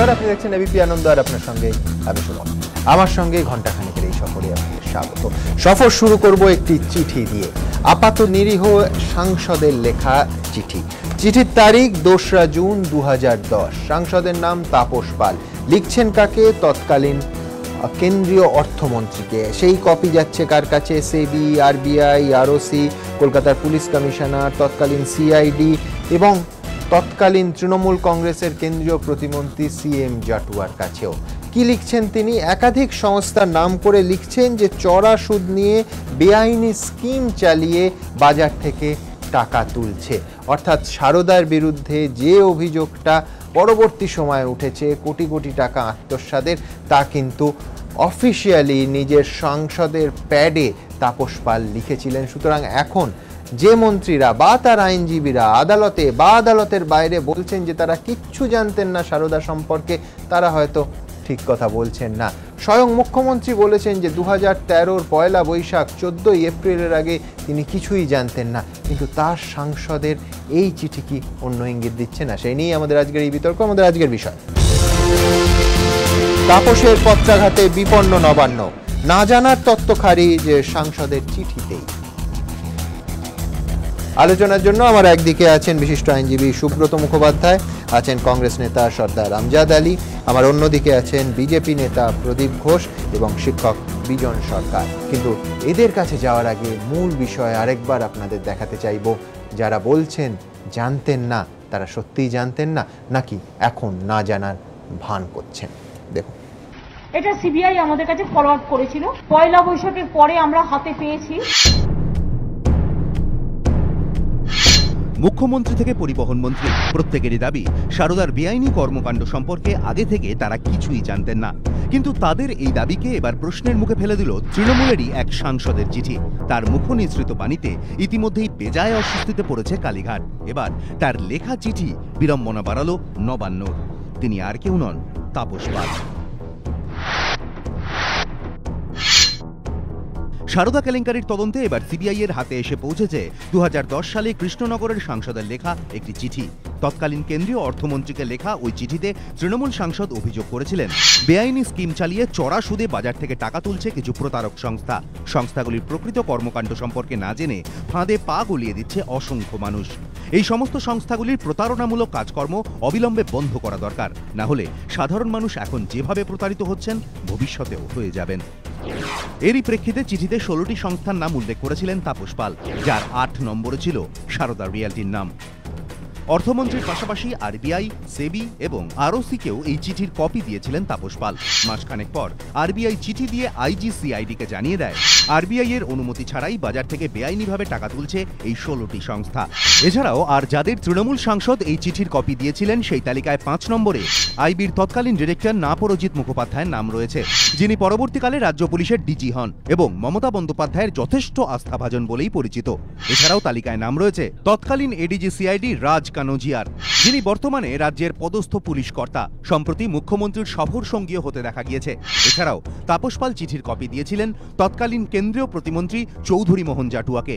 নমস্কার, আপনি দেখছেন এবিপি আনন্দ আর আপনার সঙ্গে আমি সুমন। আমার সঙ্গে ঘণ্টাখানেকের এই সফরে আপনাদের স্বাগত। সফর শুরু করব একটি চিঠি দিয়ে, আপাত নিরীহ সাংসদের লেখা চিঠি। চিঠির তারিখ 2রা জুন 2010। সাংসদের নাম তাপস পাল। লিখছেন কাকে? তৎকালীন কেন্দ্রীয় অর্থমন্ত্রীকে। সেই কপি যাচ্ছে কার কাছে? সেবি, আরবিআই, আরওসি, কলকাতার পুলিশ কমিশনার, তৎকালীন সিআইডি এবং তৎকালীন তৃণমূল কংগ্রেসের কেন্দ্রীয় প্রতিমন্ত্রী সিএম জাটুয়ার কাছেও। কি লিখছেন তিনি? একাধিক সংস্থার নাম করে লিখছেন যে চড়া সুদ নিয়ে বেআইনি স্কিম চালিয়ে বাজার থেকে টাকা তুলছে। অর্থাৎ সারদার বিরুদ্ধে যে অভিযোগটা পরবর্তী সময়ে উঠেছে, কোটি কোটি টাকা আত্মসাতের, তা কিন্তু অফিসিয়ালি নিজের সংসদের প্যাডে তাপস পাল লিখেছিলেন। সুতরাং এখন যে মন্ত্রীরা বা তার আইনজীবীরা আদালতে বা আদালতের বাইরে বলছেন যে তারা কিচ্ছু জানতেন না সারদা সম্পর্কে, তারা হয়তো ঠিক কথা বলছেন না। স্বয়ং মুখ্যমন্ত্রী বলেছেন যে 2013-র পয়লা বৈশাখ 14ই এপ্রিলের আগে তিনি কিছুই জানতেন না, কিন্তু তার সাংসদের এই চিঠি কি অন্য ইঙ্গিত দিচ্ছে না? সেই নিয়েই আমাদের আজকের এই বিতর্ক, আমাদের আজকের বিষয়। তাপসের পত্রাঘাতে বিপন্ন নবান্ন, না জানার তত্ত্ব খারিজ সাংসদের চিঠিতেই। আলোচনার জন্য আমার একদিকে আছেন বিশিষ্ট আইনজীবী সুব্রত মুখোপাধ্যায়, আছেন কংগ্রেস নেতা সর্দার আমজাদ আলী, আমার অন্যদিকে আছেন বিজেপি নেতা প্রদীপ ঘোষ এবং শিক্ষক বিজন সরকার। কিন্তু এদের কাছে যাওয়ার আগে মূল বিষয় আরেকবার আপনাদের দেখাতে চাইব। যারা বলছেন জানতেন না, তারা সত্যিই জানতেন না নাকি এখন না জানার ভান করছেন? দেখুন, এটা সিবিআই আমাদের কাছে ফরওয়ার্ড করেছিল। পয়লা বৈশাখের পরে আমরা হাতে পেয়েছি। মুখ্যমন্ত্রী থেকে পরিবহন মন্ত্রী প্রত্যেকেরই দাবি সারদার বেআইনি কর্মকাণ্ড সম্পর্কে আগে থেকে তারা কিছুই জানতেন না। কিন্তু তাদের এই দাবিকে এবার প্রশ্নের মুখে ফেলে দিল তৃণমূলেরই এক সাংসদের চিঠি। তার মুখনিসৃত বাণীতে ইতিমধ্যেই বেজায় অস্বস্তিতে পড়েছে কালীঘাট। এবার তার লেখা চিঠি বিড়ম্বনা বাড়ালো নবান্নর। তিনি আর কেউ নন, তাপস পাল। সারদা কেলেঙ্কারির তদন্তে এবার সিবিআই এর হাতে এসে পৌঁছেছে 2010 সালে কৃষ্ণনগরের সাংসদের লেখা একটি চিঠি। তৎকালীন কেন্দ্রীয় অর্থমন্ত্রীকে লেখা ওই চিঠিতে তৃণমূল সাংসদ অভিযোগ করেছিলেন বেআইনি স্কিম চালিয়ে চড়া সুদে বাজার থেকে টাকা তুলছে কিছু প্রতারক সংস্থা। সংস্থাগুলির প্রকৃত কর্মকাণ্ড সম্পর্কে না জেনে ফাঁদে পা গলিয়ে দিচ্ছে অসংখ্য মানুষ। এই সমস্ত সংস্থাগুলির প্রতারণামূলক কাজকর্ম অবিলম্বে বন্ধ করা দরকার, না হলে সাধারণ মানুষ এখন যেভাবে প্রতারিত হচ্ছেন ভবিষ্যতেও হয়ে যাবেন। এরই প্রেক্ষিতে চিঠিতে 16টি সংস্থার নাম উল্লেখ করেছিলেন তাপস পাল, যার 8 নম্বরে ছিল সারদা রিয়ালটির নাম। অর্থমন্ত্রীর পাশাপাশি আরবিআই, সেবি এবং আরওসিকেও এই চিঠির কপি দিয়েছিলেন তাপস পাল। মাসখানেক পর আরবিআই চিঠি দিয়ে আইজিসিআইডিকে জানিয়ে দেয় আরবিআই এর অনুমতি ছাড়াই বাজার থেকে বেআইনিভাবে টাকা তুলছে এই 16টি সংস্থা। এছাড়াও আর যাদের তৃণমূল সাংসদ এই চিঠির কপি দিয়েছিলেন সেই তালিকায় 5 নম্বরে আইবির তৎকালীন ডিরেক্টর নাপরজিৎ মুখোপাধ্যায়ের নাম রয়েছে, যিনি পরবর্তীকালে রাজ্য পুলিশের ডিজি হন এবং মমতা বন্দ্যোপাধ্যায়ের যথেষ্ট আস্থাভাজন বলেই পরিচিত। এছাড়াও তালিকায় নাম রয়েছে তৎকালীন এডিজি সিআইডি রাজ কানোজিয়ার, যিনি বর্তমানে রাজ্যের পদস্থ পুলিশ কর্তা। সম্প্রতি মুখ্যমন্ত্রীর সফর সঙ্গীও হতে দেখা গিয়েছে। এছাড়াও তাপস পাল চিঠির কপি দিয়েছিলেন তৎকালীন কেন্দ্রীয় প্রতিমন্ত্রী চৌধুরী মোহন জাটুয়াকে,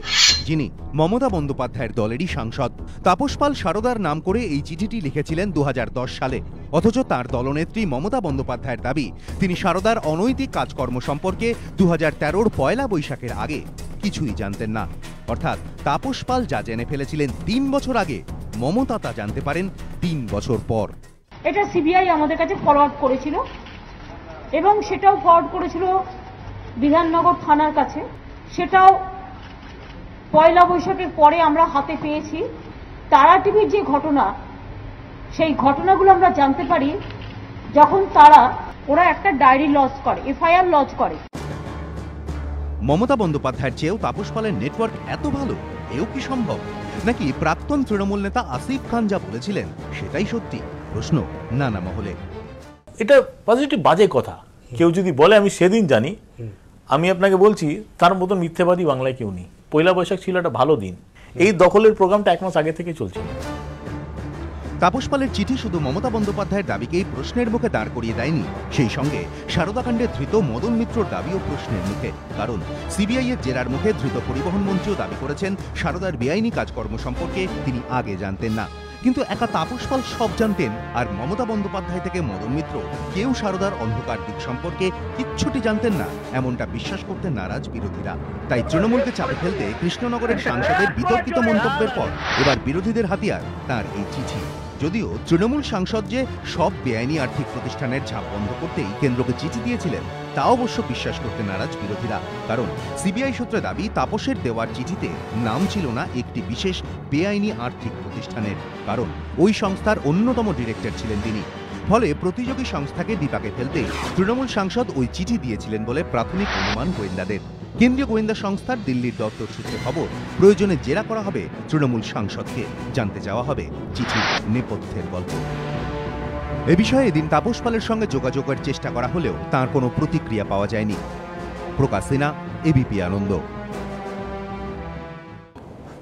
যিনি মমতা বন্দ্যোপাধ্যায়ের দলেরই সাংসদ। তাপস পাল সারদার নাম করে এই চিঠিটি লিখেছিলেন 2010 সালে। অথচ তার দলনেত্রী মমতা বন্দ্যোপাধ্যায়ের দাবি তিনি সারদার অনৈতিক কাজকর্ম সম্পর্কে 2013-র পয়লা বৈশাখের আগে কিছুই জানতেন না। অর্থাৎ তাপস পাল যা জেনে ফেলেছিলেন 3 বছর আগে, মমতা তা জানতে পারেন 3 বছর পর। এটা সিবিআই আমাদের কাছে ফরওয়ার্ড করেছিল এবং সেটাও ফরওয়ার্ড করেছিল বিধাননগর থানার কাছে। সেটাও পয়লা বৈশাখের পরে আমরা হাতে পেয়েছি। তারা টিভির যে ঘটনা, সেই ঘটনাগুলো আমরা জানতে পারি যখন ওরা একটা ডায়েরি লজ করে, এফআইআর লজ করে। মমতা বন্দ্যোপাধ্যায়ের চেয়েও তাপস পালের নেটওয়ার্ক এত ভালো, এও কি সম্ভব? নাকি প্রাক্তন তৃণমূল নেতা আসিফ খান যা বলেছিলেন সেটাই সত্যি? প্রশ্ন নানা মহলে। এটা পজিটিভ বাজে কথা। কেউ যদি বলে আমি সেদিন জানি, আমি আপনাকে বলছি তার মতন মিথ্যাবাদী বাংলায় কেউ নেই। পয়লা বৈশাখ ছিল একটা ভালো দিন। এই দখলের প্রোগ্রামটা 1 মাস আগে থেকে চলছিল। তাপস পালের চিঠি শুধু মমতা বন্দ্যোপাধ্যায়ের দাবিকেই প্রশ্নের মুখে দাঁড় করিয়ে দেয়নি, সেই সঙ্গে সারদাকাণ্ডে ধৃত মদন মিত্রর দাবিও প্রশ্নের মুখে। কারণ সিবিআই এর জেরার মুখে ধৃত পরিবহন মন্ত্রীও দাবি করেছেন সারদার বেআইনি কাজকর্ম সম্পর্কে তিনি আগে জানতেন না। কিন্তু একা তাপস পাল সব জানতেন, আর মমতা বন্দ্যোপাধ্যায় থেকে মদন মিত্র কেউ সারদার অন্ধকার দিক সম্পর্কে কিচ্ছুটি জানতেন না, এমনটা বিশ্বাস করতে নারাজ বিরোধীরা। তাই তৃণমূলকে চাপে ফেলতে কৃষ্ণনগরের সাংসদের বিতর্কিত মন্তব্যের পর এবার বিরোধীদের হাতিয়ার তার এই চিঠি। যদিও তৃণমূল সাংসদ যে সব বেআইনি আর্থিক প্রতিষ্ঠানের ঝাঁপ বন্ধ করতেই কেন্দ্রকে চিঠি দিয়েছিলেন, তা অবশ্য বিশ্বাস করতে নারাজ বিরোধীরা। কারণ সিবিআই সূত্রে দাবি, তাপসের দেওয়ার চিঠিতে নাম ছিল না একটি বিশেষ বেআইনি আর্থিক প্রতিষ্ঠানের, কারণ ওই সংস্থার অন্যতম ডিরেক্টর ছিলেন তিনি। ফলে প্রতিযোগী সংস্থাকে বিপাকে ফেলতে তৃণমূল সাংসদ ওই চিঠি দিয়েছিলেন বলে প্রাথমিক অনুমান গোয়েন্দাদের। কেন্দ্রীয় গোয়েন্দা সংস্থার দিল্লির দপ্তর সূত্রে খবর, প্রয়োজনে জেরা করা হবে তৃণমূল সাংসদকে, জানতে চাওয়া হবে চিঠির নেপথ্যের গল্প। এ বিষয়ে এদিন তাপস পালের সঙ্গে যোগাযোগের চেষ্টা করা হলেও তার কোনো প্রতিক্রিয়া পাওয়া যায়নি। প্রকাশ সিনহা, এবিপি আনন্দ।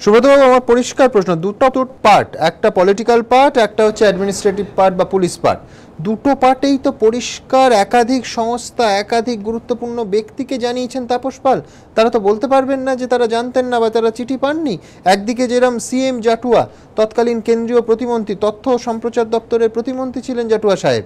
সুব্রতবাবু, আমার পরিষ্কার প্রশ্ন, দুটো পার্ট, একটা পলিটিক্যাল পার্ট, একটা হচ্ছে অ্যাডমিনিস্ট্রেটিভ পার্ট বা পুলিশ পার্ট, দুটো পার্টেই তো পরিষ্কার একাধিক সংস্থা, একাধিক গুরুত্বপূর্ণ ব্যক্তিকে জানিয়েছেন তাপস পাল। তারা তো বলতে পারবেন না যে তারা জানতেন না বা তারা চিঠি পাননি। একদিকে যেরকম সিএম জাটুয়া, তৎকালীন কেন্দ্রীয় প্রতিমন্ত্রী, তথ্য ও সম্প্রচার দপ্তরের প্রতিমন্ত্রী ছিলেন জাটুয়া সাহেব,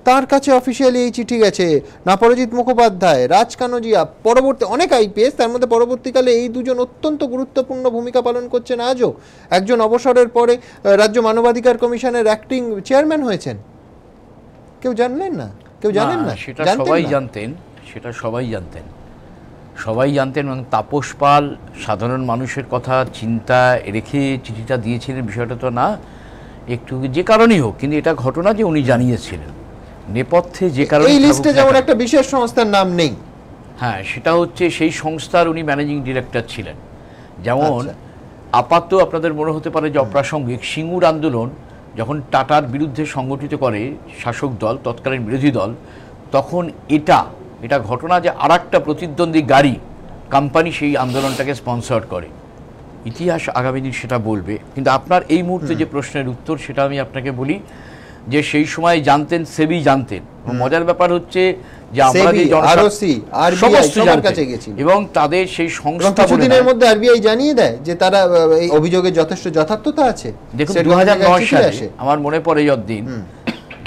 তার কাছে অফিসিয়ালি এই চিঠি গেছে। নপরজিৎ মুখোপাধ্যায়, রাজ কানোজিয়া, পরবর্তী অনেক আইপিএস, তার মধ্যে পরবর্তীকালে এই দুজন অত্যন্ত গুরুত্বপূর্ণ ভূমিকা পালন করছেন আজও। একজন অবসরের পরে রাজ্য মানবাধিকার কমিশনের অ্যাক্টিং চেয়ারম্যান হয়েছেন। কেউ জানলেন না? কেউ জানেন না? সেটা সবাই জানতেন, সেটা সবাই জানতেন, সবাই জানতেন। এবং তাপস পাল সাধারণ মানুষের কথা চিন্তা রেখে চিঠিটা দিয়েছিলেন বিষয়টা তো না, একটু যে কারণেই হোক, কিন্তু এটা ঘটনা যে উনি জানিয়েছিলেন নেপথ্যে যে কারণে। এই লিস্টে যেমন একটা বিশেষ সংস্থার নাম নেই, হ্যাঁ, সেটা হচ্ছে সেই সংস্থার উনি ম্যানেজিং ডিরেক্টর ছিলেন। যেমন আপাতত আপনাদের মনে হতে পারে যে অপ্রাসঙ্গিক, সিঙ্গুর আন্দোলন যখন টাটার বিরুদ্ধে সংগঠিত করে শাসক দল, তৎকালীন বিরোধী দল, তখন এটা ঘটনা যে আরেকটা প্রতিদ্বন্দ্বী গাড়ি কোম্পানি সেই আন্দোলনটাকে স্পন্সর করে। ইতিহাস আগামী দিন সেটা বলবে। কিন্তু আপনার এই মুহূর্তে যে প্রশ্নের উত্তর, সেটা আমি আপনাকে বলি যে সেই সময় জানতেন, সেবি জানতেন। মজার ব্যাপার হচ্ছে যে আমরা এবং তাদের সেই সংস্থা কিছুদিনের মধ্যে আরবিআই জানিয়ে দেয় যে তারা এই অভিযোগের যথেষ্ট যথার্থতা আছে। দেখুন 2009 সালে আমার মনে পড়ে যতদিন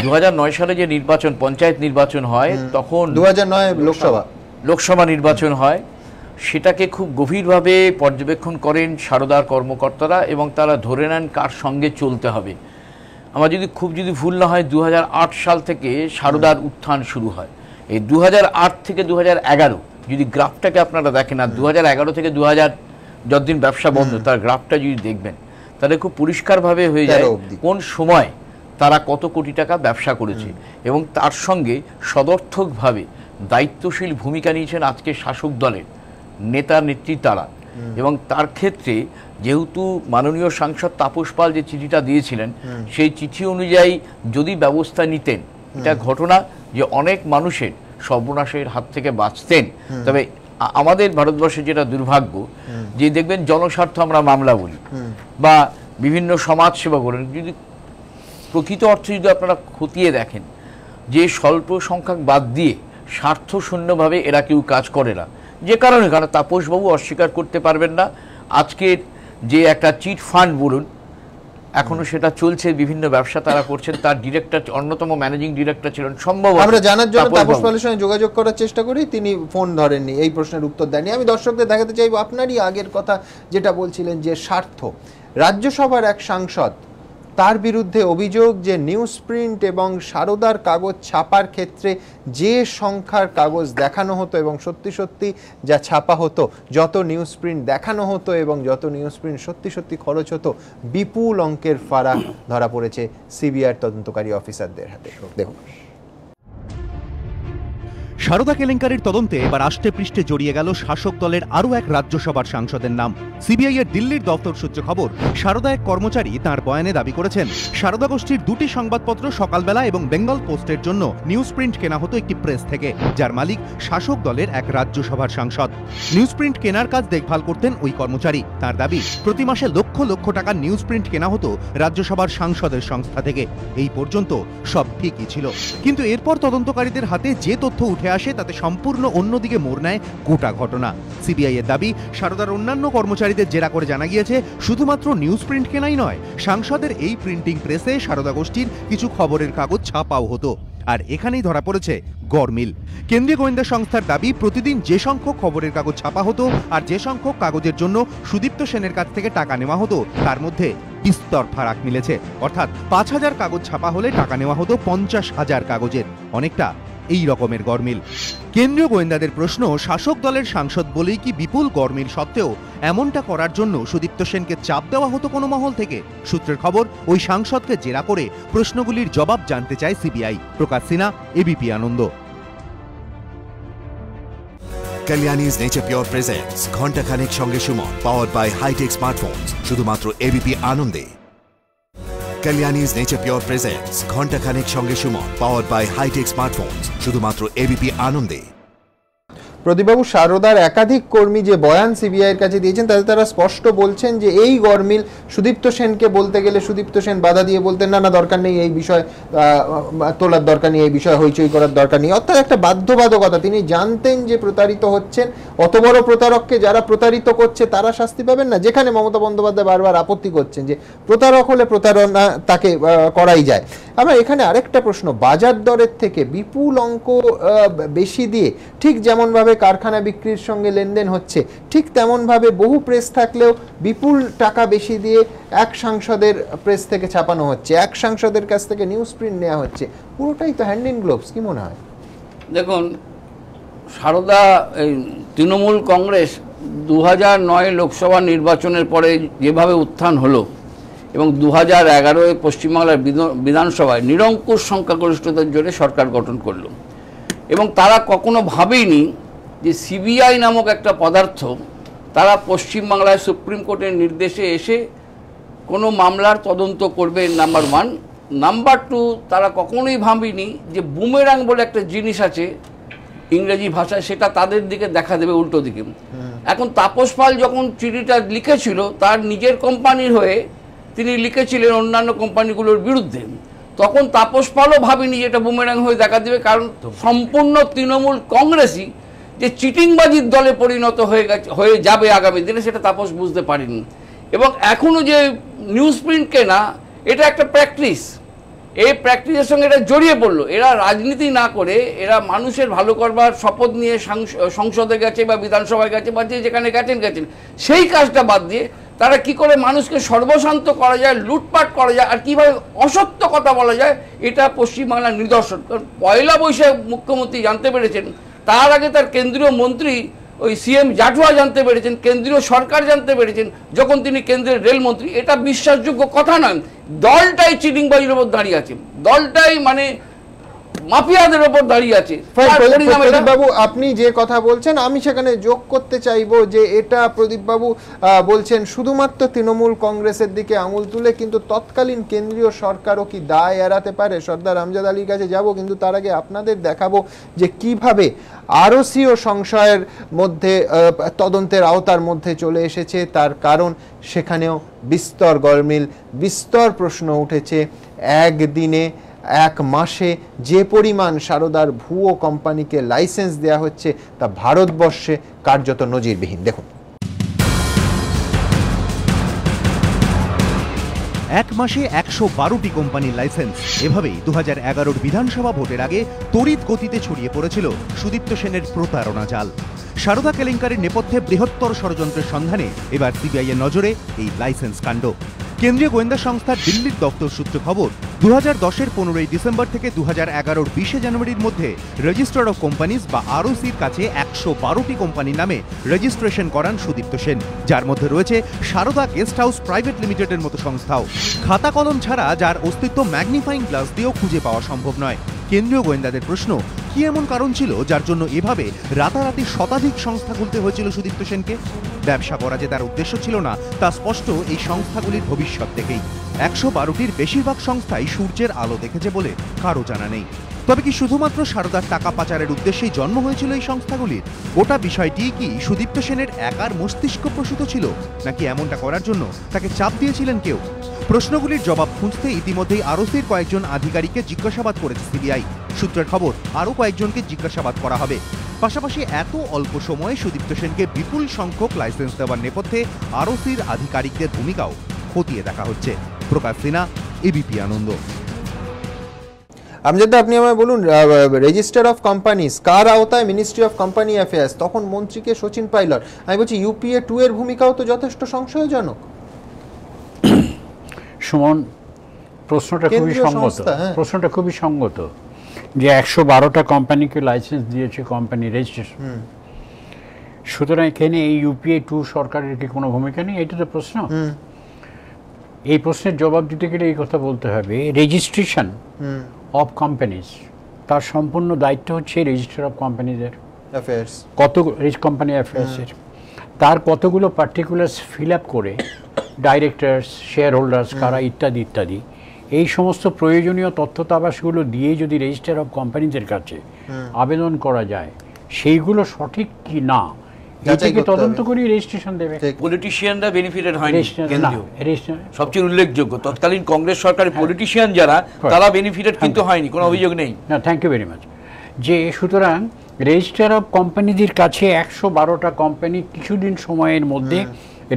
2009 সালে যে নির্বাচন, পঞ্চায়েত নির্বাচন হয়, তখন 2009 লোকসভা নির্বাচন হয়, সেটাকে খুব গভীরভাবে পর্যবেক্ষণ করেন সারদার কর্মকর্তারা এবং তারা ধরে নেন কার সঙ্গে চলতে হবে। আমার যদি ভুল না হয় 2008 সাল থেকে সারদার উত্থান শুরু হয়। এই 2008 থেকে 2011 যদি গ্রাফটাকে আপনারা দেখেন, আর 2011 থেকে 2000 যতদিন ব্যবসা বন্ধ, তার গ্রাফটা যদি দেখবেন, তাহলে খুব পরিষ্কারভাবে হয়ে যায় কোন সময় তারা কত কোটি টাকা ব্যবসা করেছে। এবং তার সঙ্গে সদর্থকভাবে দায়িত্বশীল ভূমিকা নিয়েছেন আজকে শাসক দলের নেতা নেতৃত্বারা। এবং তার ক্ষেত্রে যেহেতু মাননীয় সাংসদ তাপস পাল যে চিঠিটা দিয়েছিলেন, সেই চিঠি অনুযায়ী যদি ব্যবস্থা নিতেন, এটা ঘটনা যে অনেক মানুষের সর্বনাশের হাত থেকে বাঁচতেন। তবে আমাদের ভারতবর্ষে যেটা দুর্ভাগ্য, যে দেখবেন জনস্বার্থ আমরা মামলা বলি বা বিভিন্ন সমাজসেবা বলেন, যদি প্রকৃত অর্থে যদি আপনারা খতিয়ে দেখেন, যে স্বল্প সংখ্যক বাদ দিয়ে স্বার্থশূন্যভাবে এরা কেউ কাজ করে না। যে কারণে, কারণ তাপসবাবু অস্বীকার করতে পারবেন না, আজকের যে একটা চিট ফান্ড বলুন, এখনো সেটা চলছে, বিভিন্ন ব্যবসা তারা করছেন, তার ডিরেক্টর, অন্যতম ম্যানেজিং ডিরেক্টর ছিলেন। সম্ভব আমরা জানার জন্য তাপস পালের সঙ্গে যোগাযোগ করার চেষ্টা করি, তিনি ফোন ধরেননি, এই প্রশ্নের উত্তর দেননি। আমি দর্শকদের দেখাতে চাইবো আপনারই আগের কথা যেটা বলছিলেন যে স্বার্থ। রাজ্যসভার এক সাংসদ, তার বিরুদ্ধে অভিযোগ যে নিউজ প্রিন্ট এবং সারদার কাগজ ছাপার ক্ষেত্রে যে সংখ্যার কাগজ দেখানো হতো এবং সত্যি সত্যি যা ছাপা হতো, যত নিউজ প্রিন্ট দেখানো হতো এবং যত নিউজ প্রিন্ট সত্যি সত্যি খরচ হতো, বিপুল অঙ্কের ফারাক ধরা পড়েছে সিবিআইয়ের তদন্তকারী অফিসারদের হাতে। দেখুন, সারদা কেলেঙ্কারির তদন্তে এবার আষ্টে পৃষ্ঠে জড়িয়ে গেল শাসক দলের আরও এক রাজ্যসভার সাংসদের নাম। সিবিআই এর দিল্লির দপ্তর সূত্রে খবর, সারদা এক কর্মচারী তাঁর বয়ানে দাবি করেছেন, সারদা গোষ্ঠীর দুটি সংবাদপত্র সকালবেলা এবং বেঙ্গল পোস্টের জন্য নিউজ প্রিন্ট কেনা হতো একটি প্রেস থেকে, যার মালিক শাসক দলের এক রাজ্যসভার সাংসদ। নিউজ প্রিন্ট কেনার কাজ দেখভাল করতেন ওই কর্মচারী। তার দাবি, প্রতি মাসে লক্ষ লক্ষ টাকার নিউজ প্রিন্ট কেনা হতো রাজ্যসভার সাংসদের সংস্থা থেকে। এই পর্যন্ত সব ঠিকই ছিল, কিন্তু এরপর তদন্তকারীদের হাতে যে তথ্য উঠে আসে তাতে সম্পূর্ণ অন্যদিকে মোড় নেয় গোটা ঘটনা। সিবিআই এর দাবি, সারদার অন্যান্য কর্মচারীদের জেরা করে জানা গিয়েছে শুধুমাত্র নিউজ প্রিন্ট কেনাই নয়, সাংসদের এই প্রিন্টিং প্রেসে সারদা গোষ্ঠীর কিছু খবরের কাগজ ছাপাও হতো। আর এখানেই ধরা পড়েছে গরমিল। কেন্দ্রীয় গোয়েন্দা সংস্থার দাবি, প্রতিদিন যে সংখ্যক খবরের কাগজ ছাপা হতো আর যে সংখ্যক কাগজের জন্য সুদীপ্ত সেনের কাছ থেকে টাকা নেওয়া হতো তার মধ্যে বিস্তর ফারাক মিলেছে। অর্থাৎ ৫,০০০ কাগজ ছাপা হলে টাকা নেওয়া হতো ৫০,০০০ কাগজের, অনেকটা এই রকমের গরমিল। কেন্দ্রীয় গোয়েন্দাদের প্রশ্ন, শাসক দলের সাংসদ বলেই কি বিপুল গরমিল সত্ত্বেও এমনটা করার জন্য সুদীপ্ত সেনকে চাপ দেওয়া হতো কোনো মহল থেকে? সূত্রের খবর, ওই সাংসদকে জেরা করে প্রশ্নগুলির জবাব জানতে চায় সিবিআই। প্রকাশ Sinha, ABP Ananda. Kalyani's Nature Pure presents ঘন্টা খানেক সঙ্গে Suman, powered by high-tech smartphones, শুধুমাত্র এবিপি আনন্দে। Kalyani's Nature Pure presents ঘন্টা খানেক সঙ্গে Suman, powered by high-tech smartphones, শুধুমাত্র এবিপি আনন্দে। প্রদীপবাবু, সারদার একাধিক কর্মী যে বয়ান সিবিআইয়ের কাছে দিয়েছেন তাতে তারা স্পষ্ট বলছেন যে এই গরমিল সুদীপ্ত সেনকে বলতে গেলে সুদীপ্ত সেন বাধা দিয়ে বলতেন না দরকার নেই, এই বিষয় তোলার দরকার নেই, এই বিষয়ে হইচই করার দরকার নেই। অর্থাৎ একটা বাধ্যবাধকতা। তিনি জানতেন যে প্রতারিত হচ্ছেন, অত বড় প্রতারককে যারা প্রতারিত করছে তারা শাস্তি পাবেন না, যেখানে মমতা বন্দ্যোপাধ্যায় বারবার আপত্তি করছেন যে প্রতারক হলে প্রতারণা তাকে করাই যায়। আমার এখানে আরেকটা প্রশ্ন, বাজার দরের থেকে বিপুল অঙ্ক বেশি দিয়ে ঠিক যেমনভাবে কারখানা বিক্রির সঙ্গে লেনদেন হচ্ছে, ঠিক তেমনভাবে বহু প্রেস থাকলেও বিপুল টাকা বেশি দিয়ে এক সাংসদের প্রেস থেকে ছাপানো হচ্ছে, এক সাংসদের কাছ থেকে নিউজ প্রিন্ট নেওয়া হচ্ছে। পুরোটাই তো হ্যান্ড ইন গ্লোভস। কি মনে হয়? দেখুন, সারদা এই তৃণমূল কংগ্রেস 2009 লোকসভা নির্বাচনের পরে যেভাবে উত্থান হলো এবং 2011 পশ্চিমবাংলার বিধানসভায় নিরঙ্কুশ সংখ্যাগরিষ্ঠতার জোরে সরকার গঠন করলো, এবং তারা কখনো ভাবেইনি যে সিবিআই নামক একটা পদার্থ তারা পশ্চিমবাংলায় সুপ্রিম কোর্টের নির্দেশে এসে কোনো মামলার তদন্ত করবে, নাম্বার 1। নাম্বার 2, তারা কখনোই ভাবেনি যে বুমেরাং বলে একটা জিনিস আছে ইংরেজি ভাষায়, সেটা তাদের দিকে দেখা দেবে উল্টো দিকে। এখন তাপস পাল যখন চিঠিটা লিখেছিল তার নিজের কোম্পানির হয়ে তিনি লিখেছিলেন অন্যান্য কোম্পানিগুলোর বিরুদ্ধে, তখন তাপস পালও ভাবেনি যে এটা বুমেরাং হয়ে দেখা দেবে, কারণ সম্পূর্ণ তৃণমূল কংগ্রেসই যে চিটিংবাজির দলে পরিণত হয়ে যাবে আগামী দিনে, সেটা তাপস বুঝতে পারেনি। এবং এখনও যে নিউজ প্রিন্ট কেনা, এটা একটা প্র্যাকটিস, এই প্র্যাকটিসের সঙ্গে এটা জড়িয়ে পড়লো। এরা রাজনীতি না করে এরা মানুষের ভালো করবার শপথ নিয়ে সংসদে গেছে বা বিধানসভায় গেছে বা যেখানে গেছেন, সেই কাজটা বাদ দিয়ে তারা কি করে মানুষকে সর্বশান্ত করা যায়, লুটপাট করা যায়, আর কীভাবে অসত্য কথা বলা যায়, এটা পশ্চিমবাংলার নিদর্শন। কারণ পয়লা বৈশাখ মুখ্যমন্ত্রী জানতে পেরেছেন, তার আগে তার কেন্দ্রীয় মন্ত্রী ওই সিএম জাটুয়া জানতে পেরেছেন, কেন্দ্রীয় সরকার জানতে পেরেছেন যখন তিনি কেন্দ্রের রেলমন্ত্রী। এটা বিশ্বাসযোগ্য কথা নয়। দলটাই চিটিংবাজির ওপর দাঁড়িয়ে আছে, দলটাই মানে মাফিয়াদের ওপর দাঁড়িয়ে আছে। প্রদীপবাবু, আপনি যে কথা বলছেন আমি সেখানে যোগ করতে চাইবো যে এটা প্রদীপবাবু বলছেন শুধুমাত্র তৃণমূল কংগ্রেসের দিকে আঙুল তুলে, কিন্তু তৎকালীন কেন্দ্রীয় সরকারও কি দায় এড়াতে পারে? সর্দার আমজাদ আলীর কাছে যাব, কিন্তু তার আগে আপনাদের দেখাবো যে কিভাবে আরসিও সংশয়ের মধ্যে তদন্তের আওতার মধ্যে চলে এসেছে। তার কারণ সেখানেও বিস্তর গরমিল, বিস্তর প্রশ্ন উঠেছে। একদিনে, এক মাসে যে পরিমাণ সারদার ভুয়ো কোম্পানিকে লাইসেন্স দেয়া হচ্ছে তা ভারতবর্ষে কার্যত নজিরবিহীন। দেখুন, এক মাসে 112টি কোম্পানির লাইসেন্স। এভাবেই 2011 বিধানসভা ভোটের আগে তড়িৎ গতিতে ছড়িয়ে পড়েছিল সুদীপ্ত সেনের প্রতারণা জাল। সারদা কেলেঙ্কারির নেপথ্যে বৃহত্তর ষড়যন্ত্রের সন্ধানে এবার সিবিআই এর নজরে এই লাইসেন্স কাণ্ড। কেন্দ্রীয় গোয়েন্দা সংস্থা দিল্লির দপ্তর সূত্রে খবর, 2010-এর 15 ডিসেম্বর থেকে 2011-র 20 জানুয়ারির মধ্যে রেজিস্ট্রার অফ কোম্পানিজ বা আরওসির কাছে 112টি কোম্পানির নামে রেজিস্ট্রেশন করান সুদীপ্ত সেন, যার মধ্যে রয়েছে সারদা গেস্ট হাউস প্রাইভেট লিমিটেডের মতো সংস্থাও। খাতা কলম ছাড়া যার অস্তিত্ব ম্যাগনিফাইং গ্লাস দিয়েও খুঁজে পাওয়া সম্ভব নয়। কেন্দ্রীয় গোয়েন্দাদের প্রশ্ন, কি এমন কারণ ছিল যার জন্য এভাবে রাতারাতি শতাধিক সংস্থা খুলতে হয়েছিল সুদীপ্ত সেনকে? ব্যবসা করা যে তার উদ্দেশ্য ছিল না তা স্পষ্ট এই সংস্থাগুলির ভবিষ্যৎ থেকেই। 112টির বেশিরভাগ সংস্থাই সূর্যের আলো দেখেছে বলে কারো জানা নেই। তবে কি শুধুমাত্র সারদার টাকা পাচারের উদ্দেশ্যেই জন্ম হয়েছিল এই সংস্থাগুলির? গোটা বিষয়টি কি সুদীপ্ত সেনের একার মস্তিষ্ক প্রসূত ছিল, নাকি এমনটা করার জন্য তাকে চাপ দিয়েছিলেন কেউ? প্রশ্নগুলির জবাব খুঁজতে ইতিমধ্যেই আরসির কয়েকজন আধিকারিককে জিজ্ঞাসাবাদ করেছে সিবিআই। সূত্রের খবর আরও কয়েকজনকে জিজ্ঞাসাবাদ করা হবে। পাশাপাশি এত অল্প সময়ে সুদীপ্ত সেনকে বিপুল সংখ্যক লাইসেন্স দেওয়ার নেপথ্যে আরওসির আধিকারিকদের ভূমিকাও খতিয়ে দেখা হচ্ছে। প্রকাশ সিনহা, এবিপি আনন্দ। আমজাদ, আপনি আমায় বলুন, রেজিস্টার অফ কোম্পানিজ কার আওতায়? মিনিস্ট্রি অফ কোম্পানি অ্যাফেয়ার্স, তখন মন্ত্রীকে সচিন পাইলট। আমি বলছি ইউপিএ 2 এর ভূমিকাও তো যথেষ্ট সংশয়জনক। সুমন, প্রশ্নটা খুবই সঙ্গত যে 112টা কোম্পানিকে লাইসেন্স দিয়েছে কোম্পানি রেজিস্ট্রেশন, সুতরাং এখানে এই ইউপিএ 2 সরকারের কি কোনো ভূমিকা নেই? এটা তো প্রশ্ন। এই প্রশ্নের জবাব দিতে গেলে এই কথা বলতে হবে, রেজিস্ট্রেশন অফ কোম্পানিজ তার সম্পূর্ণ দায়িত্ব হচ্ছে রেজিস্টার অফ কোম্পানিজের অ্যাফেয়ার্স, কোম্পানি অ্যাফেয়ার্সের। তার কতগুলো পার্টিকুলার্স ফিল আপ করে ডাইরেক্টরস, শেয়ার হোল্ডার্স কারা ইত্যাদি ইত্যাদি এই সমস্ত প্রয়োজনীয় তথ্যতাবাসগুলো দিয়ে যদি রেজিস্টার অফ কোম্পানিজের কাছে আবেদন করা যায়, সেইগুলো সঠিক কি না এটাকে তদন্ত করে রেজিস্ট্রেশন দেবে। পলিটিশিয়ানরা বেনিফিটেড হয়নি, সবচেয়ে উল্লেখযোগ্য তৎকালীন কংগ্রেস সরকারের পলিটিশিয়ান যারা, তারা বেনিফিটেড কিন্তু হয়নি, কোনো অভিযোগ নেই। না, থ্যাংক ইউ ভেরি মাচ। যে সুতরাং রেজিস্টার অফ কোম্পানিদের কাছে 112টা কোম্পানি কিছুদিন সময়ের মধ্যে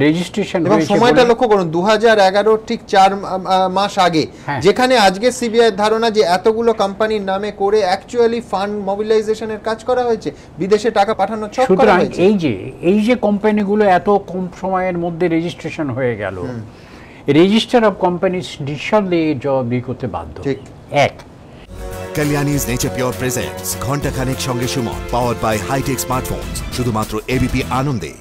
রেজিস্ট্রেশন হয়েছে। সময়টা লক্ষ্য করুন, 2011 ঠিক 4 মাস আগে, যেখানে আজকে সিবিআই ধারণা যে এতগুলো কোম্পানির নামে করে অ্যাকচুয়ালি ফান্ড মোবিলাইজেশনের কাজ করা হয়েছে, বিদেশে টাকা পাঠানোর ছক করা হয়েছে। এই যে কোম্পানিগুলো এত কম সময়ের মধ্যে রেজিস্ট্রেশন হয়ে গেল, রেজিস্টার অফ কোম্পানিজ নিঃসন্দেহে জবাবদিহি করতে বাধ্য। ঠিক। এক, কালিয়ানিজ নেচার পিওর প্রেজেন্টস ঘন্টাখানেক সঙ্গে Suman, powered by hi tech smartphones, শুধুমাত্র এবিপি আনন্দে।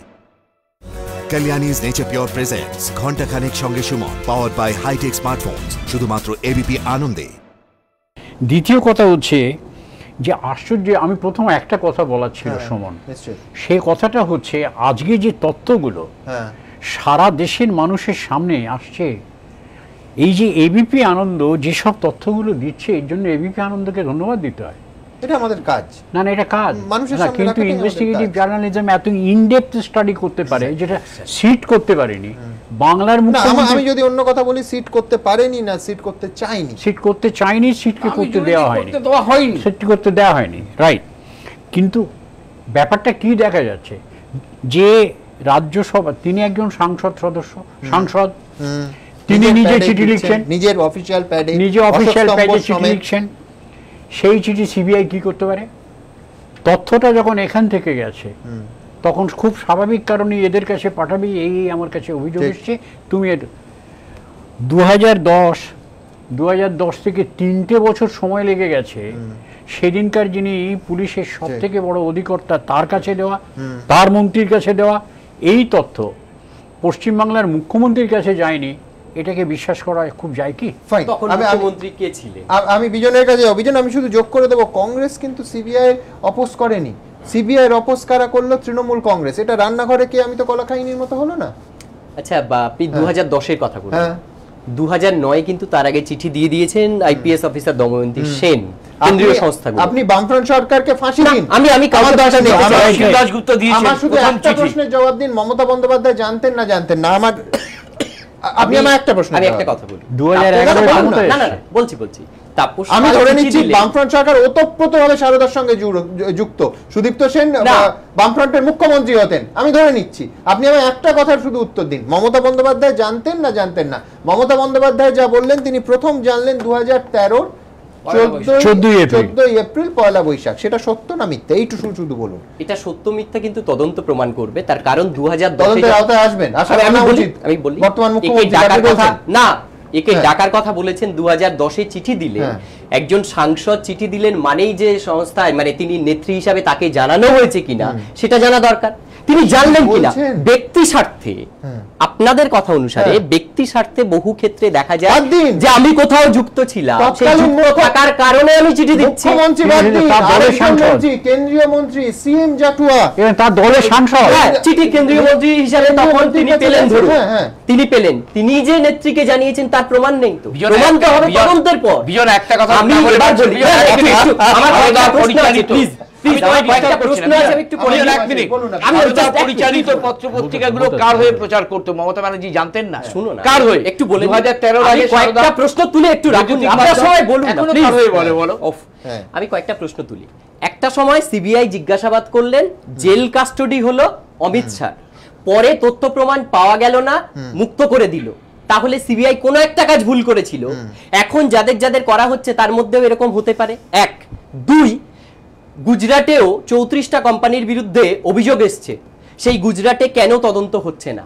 কালিয়ানিজ নেচার পিওর প্রেজেন্টস ঘন্টাখানেক সঙ্গে Suman, powered by hi tech smartphones, শুধুমাত্র এবিপি আনন্দে। দ্বিতীয় কথা হচ্ছে যে আশ্চর্য, আমি প্রথম একটা কথা বলার ছিল সুমন, সেই কথাটা হচ্ছে আজকে যে তথ্যগুলো সারা দেশের মানুষের সামনে আসছে, এই যে এবিপি আনন্দ যেসব তথ্যগুলো দিচ্ছে, এর জন্য এবিপি আনন্দকে ধন্যবাদ দিতে হয়। এটা আমাদের কাজ। না, এটা কাজ না, কিন্তু ইনভেস্টিগেটিভ জার্নালিজম এত ইনডেপথ স্টাডি করতে পারে যেটা সিট করতে পারেনি বাংলার মুখ্যমন্ত্রী। আমি যদি অন্য কথা বলি, সিট করতে পারেনি না, সিটকে করতে চাইনি, সিটকে করতে দেওয়া হয়নি, রাইট। কিন্তু ব্যাপারটা কি দেখা যাচ্ছে, যে রাজ্যসভা, তিনি একজন সাংসদ, তিনি নিজে চিঠি লিখছেন, নিজের অফিসিয়াল প্যাডে চিঠি লিখছেন। সেই চিঠি সিবিআই কি করতে পারে? তথ্যটা যখন এখান থেকে গেছে, তখন খুব স্বাভাবিক কারণে এদের কাছে পাঠাবি, এই আমার কাছে অভিযোগ এসছে, তুমি 2010 থেকে 3টে বছর সময় লেগে গেছে সেদিনকার যিনি পুলিশের সব থেকে বড় অধিকর্তা, তার কাছে দেওয়া, তার মন্ত্রীর কাছে দেওয়া এই তথ্য পশ্চিমবাংলার মুখ্যমন্ত্রীর কাছে যায়নি। এটাকে বিশ্বাস করা খুব যায় কি? আমি বিজনের কাছে, অভিযান আমি শুধু যোগ করে দেবো, কংগ্রেস কিন্তু সিবিআই অপোজ করেনি। সিবিআই অপোজ কারা করলো? তৃণমূল কংগ্রেস। এটা রান্নাঘরে কি আমি তো কলা খাইনির মতো হলো না? আচ্ছা, আপনি 2010-এর কথা বলেন, 2009 কিন্তু তার আগে চিঠি দিয়ে দিয়েছেন আইপিএস অফিসার দময়ন্তী সেন কেন্দ্রীয় সংস্থাগুলো। আপনি বামফ্রন্ট সরকারকে ফাঁসি দিন। আমি কাউকে দোষা নেই, দাশগুপ্ত দিয়েছেন। আমার শুধু একটা প্রশ্নের জবাব দিন, মমতা বন্দ্যোপাধ্যায় জানতেন না জানতেন না? আমার আপনি আমার একটা প্রশ্ন, আমি একটা কথা বলি। 2011 না বলছি আমি ধরে নিচ্ছি বামফ্রন্ট সরকার ওতপ্রোতভাবে সারদার সঙ্গে যুক্ত, সুদীপ্ত সেন বামফ্রন্টের মুখ্যমন্ত্রী হতেন, আমি ধরে নিচ্ছি। আপনি আমার একটা কথার শুধু উত্তর দিন, মমতা বন্দ্যোপাধ্যায় জানতেন না জানতেন না? মমতা বন্দ্যোপাধ্যায় যা বললেন, তিনি প্রথম জানলেন 2013 14 এপ্রিল, পয়লা বৈশাখ। সেটা সত্য না মিথ্যা? এইটুকু শুধু বলুন। এটা সত্য মিথ্যা কিন্তু তদন্ত প্রমাণ করবে, তার কারণ 2010 আসবেন। আমি বলি বর্তমান মুখ্যমন্ত্রী না, একে ডাকার কথা বলেছেন 2010-এ চিঠি দিলেন, একজন সাংসদ চিঠি দিলেন মানেই যে সংস্থায়, মানে তিনি নেত্রী হিসাবে তাকে জানানো হয়েছে কিনা সেটা জানা দরকার। তিনি জানলেন কিনা ব্যক্তি স্বার্থে, আপনাদের কথা অনুসারে ব্যক্তি স্বার্থে বহু ক্ষেত্রে দেখা যায় যে আমি কোথাও যুক্ত ছিলাম, সেই যুক্ত থাকার কারণে আমি চিঠি দিচ্ছি। কেন্দ্রীয় মন্ত্রী সিএম জাটুয়া, তার দলের সাংসদ, চিঠি কেন্দ্রীয় মন্ত্রী হিসাবে তখন তিনি পেলেন, তিনি পেলেন, তিনি যে নেত্রীকে জানিয়েছেন তার প্রমাণ নেই তো, প্রমাণ তো হবে তদন্তের পর। বিজন একটা কথা আমি এবার বলি, আমার প্রশ্ন আছে, প্লিজ প্লিজ আমার কয়েকটা প্রশ্ন আছে, আমি একটু বলে দিই। এক মিনিট, আমি পরিচালিত পত্রপত্রিকাগুলো কার হয়ে প্রচার করতো মমতা ব্যানার্জি জানতেন না? শুনুন কার হয়ে? একটু বলে 2013 আগে কয়েকটা প্রশ্ন তুলে একটু রাখুন, আপনারা সবাই বলুন না প্লিজ। কার হয়ে বলো আমি কয়েকটা প্রশ্ন তুলি। একটা সময় সিবিআই জিজ্ঞাসাবাদ করলেন, জেল কাস্টডি হলো অমিত শাহ, পরে তথ্য প্রমাণ পাওয়া গেল না, মুক্ত করে দিল। তাহলে সিবিআই কোনো একটা কাজ ভুল করেছিল। এখন যাদের যাদের করা হচ্ছে তার মধ্যেও এরকম হতে পারে। এক, দুই, গুজরাটেও 34টা কোম্পানির বিরুদ্ধে অভিযোগ এসছে, সেই গুজরাটে কেন তদন্ত হচ্ছে না?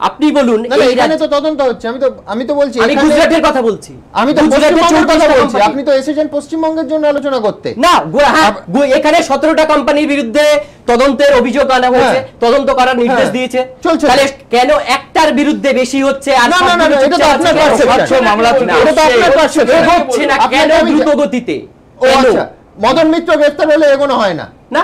আপনি বলুন। এখানে তো তদন্ত হচ্ছে, আমি তো বলছি, আমি গুজরাটের কথা বলছি, আমি তো গুজরাটের কথা বলছি, আপনি তো এসেছেন পশ্চিমবঙ্গের জন্য আলোচনা করতে। না, এখানে 17টা কোম্পানির বিরুদ্ধে তদন্তের অভিযোগ আনা হয়েছে, তদন্ত করার নির্দেশ দিয়েছে, তাহলে কেন একটার বিরুদ্ধে বেশি হচ্ছে আর না না না, এটা তো আপনার পারসেপশন, মামলা এটা তো আপনার পারসেপশন হচ্ছে না কেন দ্রুত গতিতে? ও আচ্ছা, মদন মিত্র গ্রেফতার হলে এগোনো হয় না? না,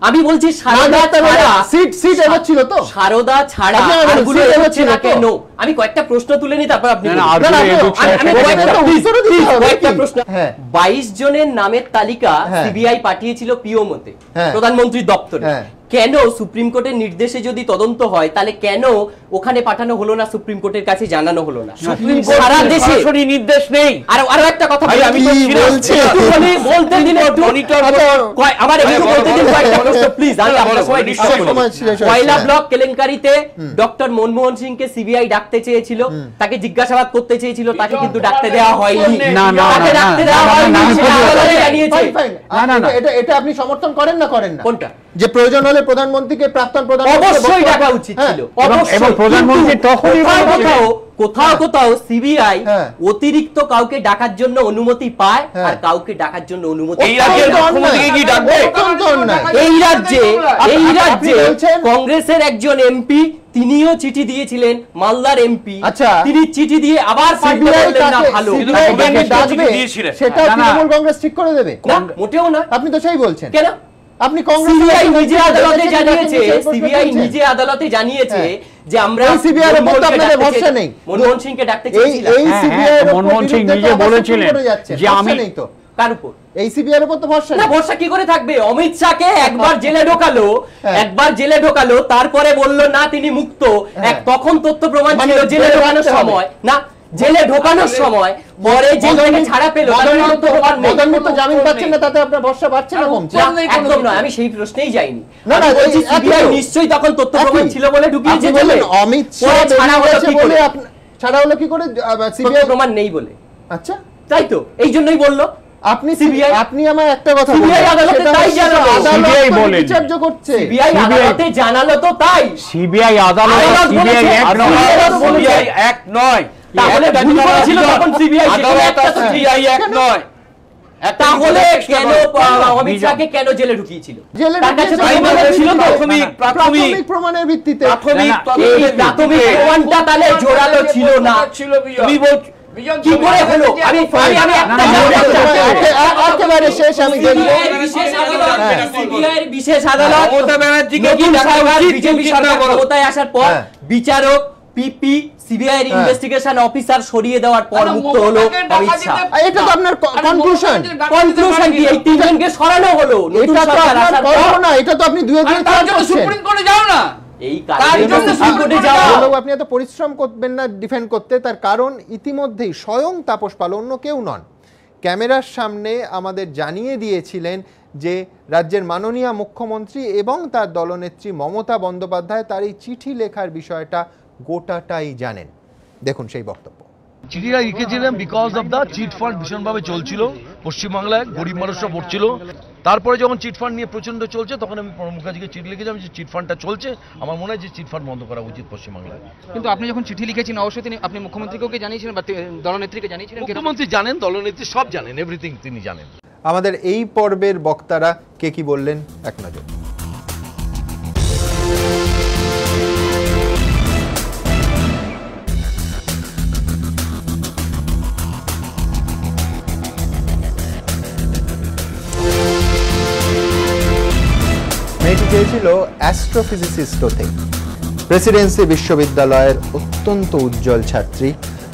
আমি বলছি সারদা ছাড়া সিট এগোচ্ছিল তো, সারদা ছাড়া আরগুলো এগোচ্ছে না কেন? আমি কয়েকটা প্রশ্ন তুলে নিই, তারপর আপনি কয়েকটা প্রশ্ন। 22 জনের নামের তালিকা সিবিআই পাঠিয়েছিল পিওমোতে, প্রধানমন্ত্রী দপ্তরে। কেন সুপ্রিম কোর্টের নির্দেশে যদি তদন্ত হয় তাহলে কেন ওখানে পাঠানো হলো না, সুপ্রিম কোর্টের কাছে জানানো হলো না? সুপ্রিম কোর্ট সারা দেশে নির্দেশ নেই। আর একটা কথা বলি, আমি বলতে দিন একটু, আমার একটু বলতে দিন কয়েকটা প্রশ্ন প্লিজ, আমি আপনার সবাই ডিস্টার্ব করব। কয়লা ব্লক কেলেঙ্কারিতে ডক্টর মনমোহন সিং কে সিবিআই ডাকতে চেয়েছিল, তাকে জিজ্ঞাসাবাদ করতে চেয়েছিল, তাকে কিন্তু ডাকতে দেওয়া হয়নি। না না তাকে ডাকতে দেওয়া হয়নি, সেটা আদালতে জানিয়েছে। না না, এটা আপনি সমর্থন করেন না করেন না? কোনটা? যে প্রয়োজন হলে প্রধানমন্ত্রীকে, প্রাক্তন প্রধানমন্ত্রী অবশ্যই ডাকা উচিত ছিল, এবং প্রধানমন্ত্রী তখনই কোথাও সিবিআই অতিরিক্ত কাউকে ডাকার জন্য অনুমতি পায় আর কাউকে ডাকার জন্য অনুমতি এই রাজ্যে কংগ্রেসের একজন এমপি, তিনিও চিঠি দিয়েছিলেন, মালদার এমপি। আচ্ছা, তিনি চিঠি দিয়ে আবার সেটা তৃণমূল কংগ্রেস ঠিক করে দেবে? মোটেও না। আপনি তো সেই বলছেন। কেন? আপনি কংগ্রেস সিবিআই নিজে আদালতে জানিয়েছে, সিবিআই নিজে আদালতে জানিয়েছে যে আমরা সিবিআই এর উপর আপনাদের ভরসা নেই। মনমোহন সিংকে ডাকতে চেয়েছিলাম, এই সিবিআই এর উপর মনমোহন সিং নিজে বলেছিলেন যে আমি নেই তো। কার উপর? এই সিবিআই এর উপর তো ভরসা না, নেই। ভরসা কি করে থাকবে? অমিত শাহকে একবার জেলে ঢোকালো, তারপরে বলল না তিনি মুক্ত। তখন তথ্য প্রমাণ ছিল জেলে ঢোকানোর সময়, না জেলে ঢোকানোর সময়, পরে জেল থেকে ছাড়া পেল, মদন মিত্র জামিন পাচ্ছেন না, তাতে আপনার ভরসা বাড়ছে না কমছে? একদম নয়, আমি সেই প্রশ্নেই যাইনি। না না, সিবিআই নিশ্চয়ই তখন তথ্য প্রমাণ ছিল বলে ঢুকিয়েছে। অমিত শাহ ছাড়া হলো কি করে? সিবিআই প্রমাণ নেই বলে। আচ্ছা, তাই তো, এই জন্যই বললো। আপনি আমার একটা কথা সিবিআই আদালতে তাই জানালো, সিবিআই বলেন বিচার্য করছে, সিবিআই আদালতে জানালো তো তাই। সিবিআই আদালত, সিবিআই এক নয়, তাহলে ভুল করেছিল তখন সিবিআই, সিবিআই এক নয়। তাহলে কেন অমিত শাহকে কেন জেলে ঢুকিয়েছিল? প্রাথমিক প্রমাণের ভিত্তিতে। প্রাথমিক প্রমাণটা তাহলে জোরালো ছিল না। তুমি বল কি করে হলো? আমি একেবারে শেষ, আমি সিবিআইয়ের বিশেষ আদালত মমতা ব্যানার্জিকে বিজেপি সরকার ক্ষমতায় আসার পর বিচারক, পিপি, সিবিআই এর ইনভেস্টিগেশন অফিসার সরিয়ে দেওয়ার পর মুক্ত হলো অমিত শাহ। এটা তো আপনার কনক্লুশন কি? এই তিনজনকে সরানো হলো, এটা তো আপনার বড় না, এটা তো আপনি দুই সুপ্রিম কোর্টে যাও না। এই কারণে আপনি এত পরিশ্রম করবেন না ডিফেন্ড করতে, তার কারণ ইতিমধ্যেই স্বয়ং তাপস পাল, অন্য কেউ নন, ক্যামেরার সামনে আমাদের জানিয়ে দিয়েছিলেন যে রাজ্যের মাননীয় মুখ্যমন্ত্রী এবং তার দলনেত্রী মমতা বন্দ্যোপাধ্যায় তার এই চিঠি লেখার বিষয়টা গোটাটাই জানেন। দেখুন সেই বক্তব্য। চিঠিটা লিখেছিলেন because of the chit fund ভীষণভাবে চলছিল পশ্চিমবাংলায়, গরিব মানুষরা পড়ছিল। তারপরে যখন চিট ফান্ড নিয়ে প্রচন্ড চলছে, তখন আমি প্রণব মুখার্জিকে চিঠি লিখেছিলাম যে চিট ফান্ডটা চলছে, আমার মনে হয় যে চিট ফান্ড বন্ধ করা উচিত পশ্চিমবাংলায়। কিন্তু আপনি যখন চিঠি লিখেছেন অবশ্যই আপনি মুখ্যমন্ত্রীকে জানিয়েছিলেন বা দলনেত্রীকে জানিয়েছিলেন? মুখ্যমন্ত্রী জানেন, দলনেত্রী সব জানেন, এভরিথিং তিনি জানেন। আমাদের এই পর্বের বক্তারা কে কি বললেন এক নজর। মেয়েটি চেয়েছিল অ্যাস্ট্রোফিজিসিস্ট হতে। প্রেসিডেন্সি বিশ্ববিদ্যালয়ের অত্যন্ত উজ্জ্বল ছাত্রী,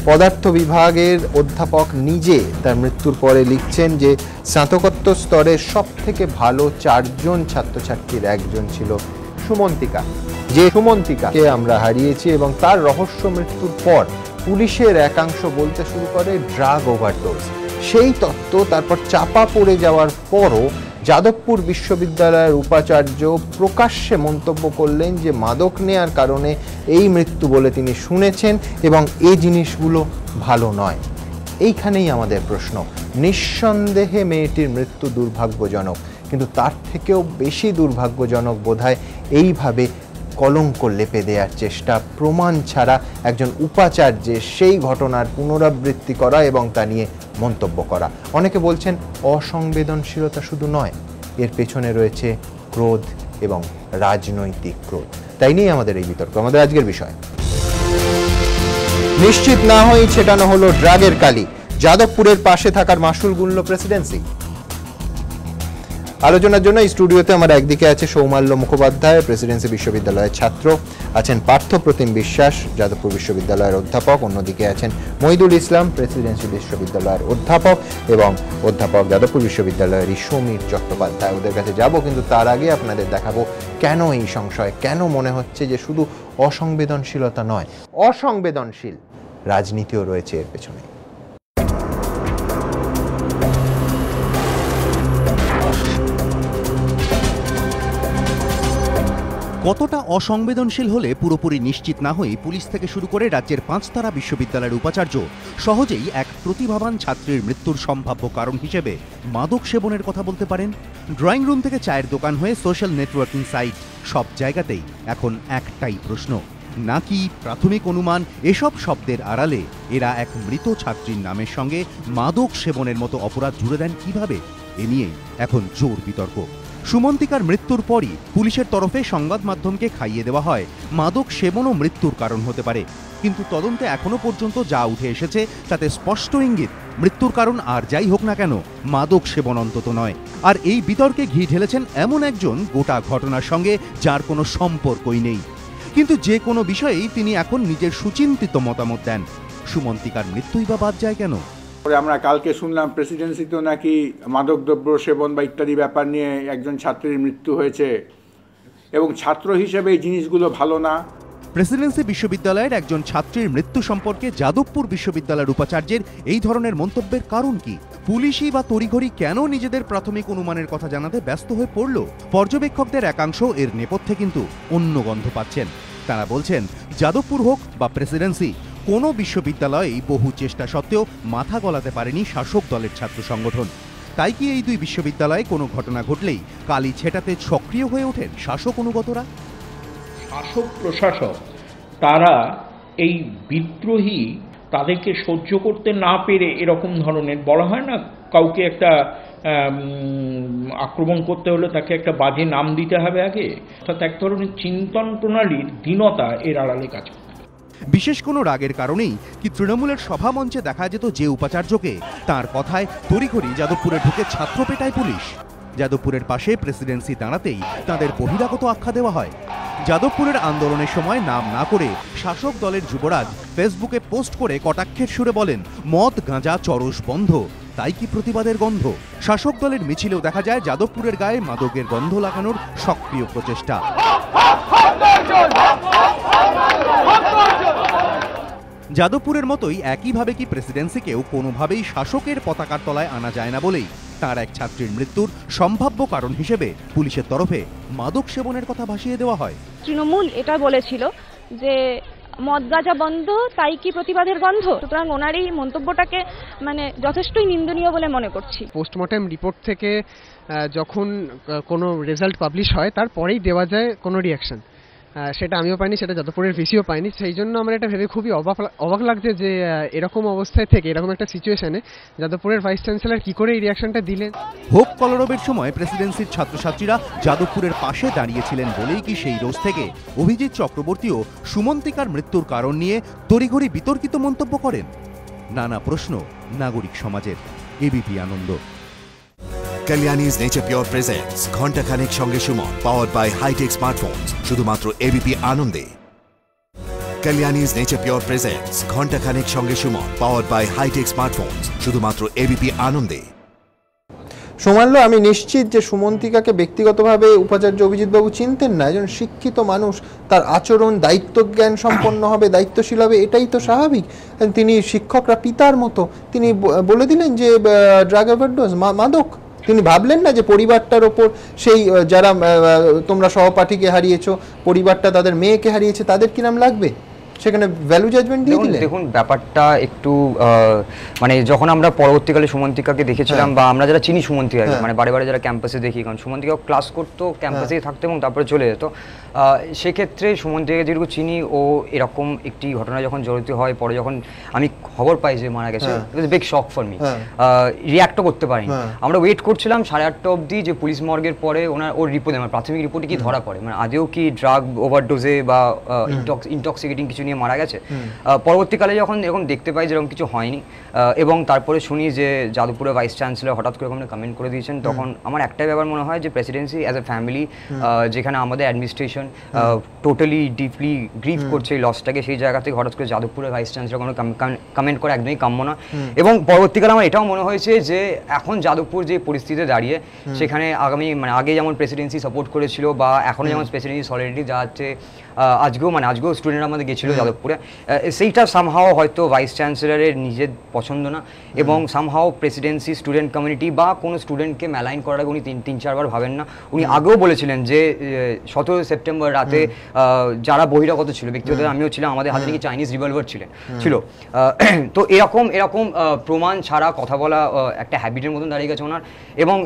পদার্থ বিভাগের অধ্যাপক নিজে তার মৃত্যুর পরে লিখছেন যে স্নাতকোত্তর স্তরের সব থেকে ভালো 4 জন ছাত্রছাত্রীর একজন ছিল সুমন্তিকা, যে সুমন্তিকাকে আমরা হারিয়েছি, এবং তার রহস্য মৃত্যুর পর পুলিশের একাংশ বলতে শুরু করে ড্রাগ ওভারডোজ। সেই তত্ত্ব তারপর চাপা পড়ে যাওয়ার পরও যাদবপুর বিশ্ববিদ্যালয়ের উপাচার্য প্রকাশ্যে মন্তব্য করলেন যে মাদক নেয়ার কারণে এই মৃত্যু বলে তিনি শুনেছেন এবং এই জিনিসগুলো ভালো নয়। এইখানেই আমাদের প্রশ্ন। নিঃসন্দেহে মেয়েটির মৃত্যু দুর্ভাগ্যজনক, কিন্তু তার থেকেও বেশি দুর্ভাগ্যজনক বোধহয় এইভাবে কলঙ্ক লেপে দেওয়ার চেষ্টা, প্রমাণ ছাড়া একজন উপাচার্যের সেই ঘটনার পুনরাবৃত্তি করা এবং তা নিয়ে মন্তব্য করা। অনেকে বলছেন অসংবেদনশীলতা শুধু নয়, এর পেছনে রয়েছে ক্রোধ এবং রাজনৈতিক ক্রোধ। তাই নিয়ে আমাদের এই বিতর্ক, আমাদের আজকের বিষয়। নিশ্চিত না হয়েই ছেটানো হলো ড্রাগের কালি, যাদবপুরের পাশে থাকার মাসুল গুনল প্রেসিডেন্সি। আলোচনার জন্য এই স্টুডিওতে আমার একদিকে আছে সৌমাল্য মুখোপাধ্যায়, প্রেসিডেন্সি বিশ্ববিদ্যালয়ের ছাত্র, আছেন পার্থ প্রতিম বিশ্বাস, যাদবপুর বিশ্ববিদ্যালয়ের অধ্যাপক, অন্যদিকে আছেন মহিদুল ইসলাম, প্রেসিডেন্সি বিশ্ববিদ্যালয়ের অধ্যাপক, এবং অধ্যাপক যাদবপুর বিশ্ববিদ্যালয়ের সমীর চট্টোপাধ্যায়। ওদের কাছে যাব, কিন্তু তার আগে আপনাদের দেখাবো কেন এই সংশয়, কেন মনে হচ্ছে যে শুধু অসংবেদনশীলতা নয়, অসংবেদনশীল রাজনীতিও রয়েছে এর পেছনে। কতটা অসংবেদনশীল হলে পুরোপুরি নিশ্চিত না হয়ে পুলিশ থেকে শুরু করে রাজ্যের 5 তারা বিশ্ববিদ্যালয়ের উপাচার্য সহজেই এক প্রতিভাবান ছাত্রীর মৃত্যুর সম্ভাব্য কারণ হিসেবে মাদক সেবনের কথা বলতে পারেন? ড্রয়িং রুম থেকে চায়ের দোকান হয়ে সোশ্যাল নেটওয়ার্কিং সাইট, সব জায়গাতেই এখন একটাই প্রশ্ন, নাকি প্রাথমিক অনুমান এসব শব্দের আড়ালে এরা এক মৃত ছাত্রীর নামের সঙ্গে মাদক সেবনের মতো অপরাধ জুড়ে দেন কিভাবে? এ নিয়েই এখন জোর বিতর্ক। সুমন্তিকার মৃত্যুর পরই পুলিশের তরফে সংবাদ মাধ্যমকে খাইয়ে দেওয়া হয় মাদক সেবনও মৃত্যুর কারণ হতে পারে, কিন্তু তদন্তে এখনো পর্যন্ত যা উঠে এসেছে তাতে স্পষ্ট ইঙ্গিত মৃত্যুর কারণ আর যাই হোক না কেন মাদক সেবন অন্তত নয়। আর এই বিতর্কে ঘি ঢেলেছেন এমন একজন গোটা ঘটনার সঙ্গে যার কোনো সম্পর্কই নেই, কিন্তু যে কোনো বিষয়েই তিনি এখন নিজের সুচিন্তিত মতামত দেন। সুমন্তিকার মৃত্যুই বা বাদ যায় কেন? আমরা কালকে শুনলাম প্রেসিডেন্সিতেও নাকি মাদকদ্রব্য সেবন বা ইত্যাদি ব্যাপার নিয়ে একজন ছাত্রীর মৃত্যু হয়েছে, এবং ছাত্র হিসেবে এই জিনিসগুলো ভালো না। প্রেসিডেন্সি বিশ্ববিদ্যালয়ের একজন ছাত্রীর মৃত্যু সম্পর্কে যাদবপুর বিশ্ববিদ্যালয়ের উপাচার্যের এই ধরনের মন্তব্যের কারণ কি? পুলিশই বা তড়িঘড়ি কেন নিজেদের প্রাথমিক অনুমানের কথা জানাতে ব্যস্ত হয়ে পড়ল? পর্যবেক্ষকদের একাংশ এর নেপথ্যে কিন্তু অন্য গন্ধ পাচ্ছেন। তারা বলছেন যাদবপুর হোক বা প্রেসিডেন্সি, কোনো বিশ্ববিদ্যালয়েই বহু চেষ্টা সত্ত্বেও মাথা গলাতে পারেনি শাসক দলের ছাত্র সংগঠন। তাই কি এই দুই বিশ্ববিদ্যালয়ে কোনো ঘটনা ঘটলেই কালি ছেটাতে সক্রিয় হয়ে ওঠেন শাসক অনুগতরা? শাসক প্রশাসক তারা এই বিদ্রোহী তাদেরকে সহ্য করতে না পেরে এরকম ধরনের, বলা হয় না কাউকে একটা আক্রমণ করতে হলে তাকে একটা বাজে নাম দিতে হবে আগে, অর্থাৎ এক ধরনের চিন্তন প্রণালীর দীনতা এর আড়ালে কাজ করে। বিশেষ কোনো রাগের কারণেই কি তৃণমূলের সভা মঞ্চে দেখা যেত যে উপাচার্যকে, তার কথায় তড়িঘড়ি যাদবপুরে ঢুকে ছাত্র পেটায় পুলিশ? যাদবপুরের পাশে প্রেসিডেন্সি দাঁড়াতেই তাদের বহিরাগত আখ্যা দেওয়া হয়। যাদবপুরের আন্দোলনের সময় নাম না করে শাসক দলের যুবরাজ ফেসবুকে পোস্ট করে কটাক্ষের সুরে বলেন মদ গাঁজা চরস বন্ধ, তাই কি প্রতিবাদের গন্ধ? শাসক দলের মিছিলেও দেখা যায় যাদবপুরের গায়ে মাদকের গন্ধ লাগানোর সক্রিয় প্রচেষ্টা। যাদবপুরের মতোই একইভাবে কি প্রেসিডেন্সিকেও কোনোভাবেই শাসকের পতাকার তলায় আনা যায় না বলেই তার এক ছাত্রীর মৃত্যুর সম্ভাব্য কারণ হিসেবে পুলিশের তরফে মাদক সেবনের কথা ভাসিয়ে দেওয়া হয়। তৃণমূল এটা বলেছিল যে মদ গাঁজা বন্ধ, তাই কি প্রতিবাদের গন্ধ। সুতরাং ওনার এই মন্তব্যটাকে যথেষ্টই নিন্দনীয় বলে মনে করছি। পোস্টমর্টেম রিপোর্ট থেকে যখন কোনো রেজাল্ট পাবলিশ হয় তারপরেই দেওয়া যায় কোনো রিয়াকশন, সেটা আমিও পাইনি, সেটা যাদবপুরের ভিসিও পাইনি। সেই জন্য আমার এটা ভেবে খুবই অবাক লাগছে যে এরকম অবস্থায় থেকে, এরকম একটা সিচুয়েশনে যাদবপুরের ভাইস চ্যান্সেলর কি করে এই রিয়াকশনটা দিলেন। হোক কলরবের সময় প্রেসিডেন্সির ছাত্রছাত্রীরা যাদবপুরের পাশে দাঁড়িয়েছিলেন বলেই কি সেই রোজ থেকে অভিজিৎ চক্রবর্তীও সুমন্তিকার মৃত্যুর কারণ নিয়ে তড়িঘড়ি বিতর্কিত মন্তব্য করেন? নানা প্রশ্ন নাগরিক সমাজের। ABP Ananda. Kalyani's Nature Pure presents ঘন্টা খানেক সঙ্গে Suman, powered by high-tech smartphones, শুধুমাত্র এবিপি আনন্দে। Kalyani's Nature Pure presents ঘন্টা খানেক সঙ্গে Suman, powered by hi tech smartphones, শুধুমাত্র এবিপি আনন্দে। সোমানলো, আমি নিশ্চিত যে সুমন্তিকাকে ব্যক্তিগতভাবে উপাচার্য অভিজিৎবাবু চিনতেন না। একজন শিক্ষিত মানুষ, তার আচরণ দায়িত্বজ্ঞান সম্পন্ন হবে, দায়িত্বশীল হবে, এটাই তো স্বাভাবিক। তিনি শিক্ষকরা পিতার মতো, তিনি বলে দিলেন যে ড্রাগ ওভারডোজ, মাদক। তিনি ভাবলেন না যে পরিবারটার ওপর সেই যারা তোমরা সহপাঠীকে হারিয়েছো, পরিবারটা তাদের মেয়েকে হারিয়েছে, তাদের কিরম লাগবে, সেখানে ভ্যালু জাজমেন্ট দিয়ে দিলেন। দেখুন, ব্যাপারটা একটু মানে যখন আমরা পরবর্তীকালে সুমন্তিকাকে দেখেছিলাম বা আমরা যারা চিনি সুমন্তিকাকে, মানে বারে বারে যারা ক্যাম্পাসে দেখি, কারণ সুমন্তিকা ক্লাস করতো, ক্যাম্পাসেই থাকতো এবং তারপরে চলে যেত, সেক্ষেত্রে সুমন্তিকাকে যেটুকু চিনি, ও এরকম একটি ঘটনা যখন জড়িত হয়, পরে যখন আমি খবর পাই যে মারা গেছে, ইট ওয়াজ বিগ শক ফর মি। রিঅ্যাক্টও করতে পারিনি। আমরা ওয়েট করছিলাম 8:30 অবধি যে পুলিশ মর্গের পরে ওর রিপোর্ট, আমার প্রাথমিক রিপোর্টে কি ধরা পড়ে, মানে আদেও কি ড্রাগ ওভারডোজে বা ইনটক্সিকেটিং কিছু নিয়ে মারা গেছে। পরবর্তীকালে যখন এখন দেখতে পাই যেরকম কিছু হয়নি, এবং তারপরে শুনি যে যাদবপুরের ভাইস চ্যান্সেলর হঠাৎ করে কমেন্ট করে দিয়েছেন, তখন আমার একটাই ব্যাপার মনে হয় যে প্রেসিডেন্সি অ্যাজ এ ফ্যামিলি, যেখানে আমাদের অ্যাডমিনিস্ট্রেশন টোটালি ডিপলি গ্রিভ করছে এই লসটাকে, সেই জায়গা থেকে হঠাৎ করে যাদবপুরের ভাইস চ্যান্সেলর কোনো কমেন্ট করা একদমই কাম্য না। এবং পরবর্তীকালে আমার এটাও মনে হয়েছে যে এখন যাদবপুর যে পরিস্থিতিতে দাঁড়িয়ে, সেখানে আগে যেমন প্রেসিডেন্সি সাপোর্ট করেছিল বা এখনো যেমন প্রেসিডেন্সি সলিডারিটি যাচ্ছে, আজকেও স্টুডেন্টরা আমাদের গেছিল যাদবপুরে, সেইটা সামহাও হয়তো ভাইস চ্যান্সেলরের নিজের পছন্দ না, এবং সামহাও প্রেসিডেন্সি স্টুডেন্ট কমিউনিটি বা কোনো স্টুডেন্টকে ম্যালাইন করার আগে উনি 3-4 বার ভাবেন না। উনি আগেও বলেছিলেন যে 17 সেপ্টেম্বর রাতে যারা বহিরাগত ছিল, ব্যক্তিগত আমিও ছিলাম, আমাদের হাতে নাকি চাইনিজ রিভলভার ছিল। তো এরকম প্রমাণ ছাড়া কথা বলা একটা হ্যাবিটের মতন দাঁড়িয়ে গেছে ওনার। এবং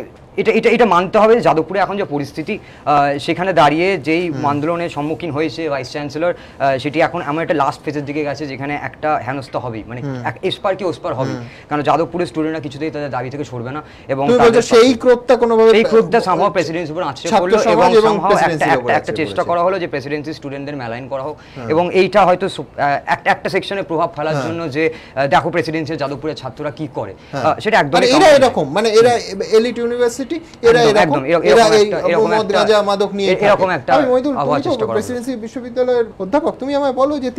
এটা মানতে হবে যাদবপুরে এখন যে পরিস্থিতি, সেখানে দাঁড়িয়ে যেই আন্দোলনের সম্মুখীন হয়েছে ভাইস চ্যান্সেলর, সেটি এখন এমন একটা লাস্ট ফেজের দিকে গেছে যেখানে একটা হেনস্থা হবেই, মানে এসপার কি ওসপার হবে, কারণ যাদবপুরের স্টুডেন্টরা কিছুতেই তাদের দাবি থেকে সরবে না। এবং সেই ক্রোধটা সামহাও প্রেসিডেন্সির উপর আছড়ে পড়লো, এবং সামহাও একটা চেষ্টা করা হলো যে প্রেসিডেন্সি স্টুডেন্টদের মেলাইন করা হোক, এবং এইটা হয়তো একটা সেকশনে প্রভাব ফেলার জন্য যে দেখো প্রেসিডেন্সির যাদবপুরের ছাত্ররা কি করে, সেটা একদম এরকম, মানে এরা এলিট ইউনিভার্সিটি, প্রেসিডেন্সি বিশ্ববিদ্যালয়ের অধ্যাপক, তুমি আমায় বলো যে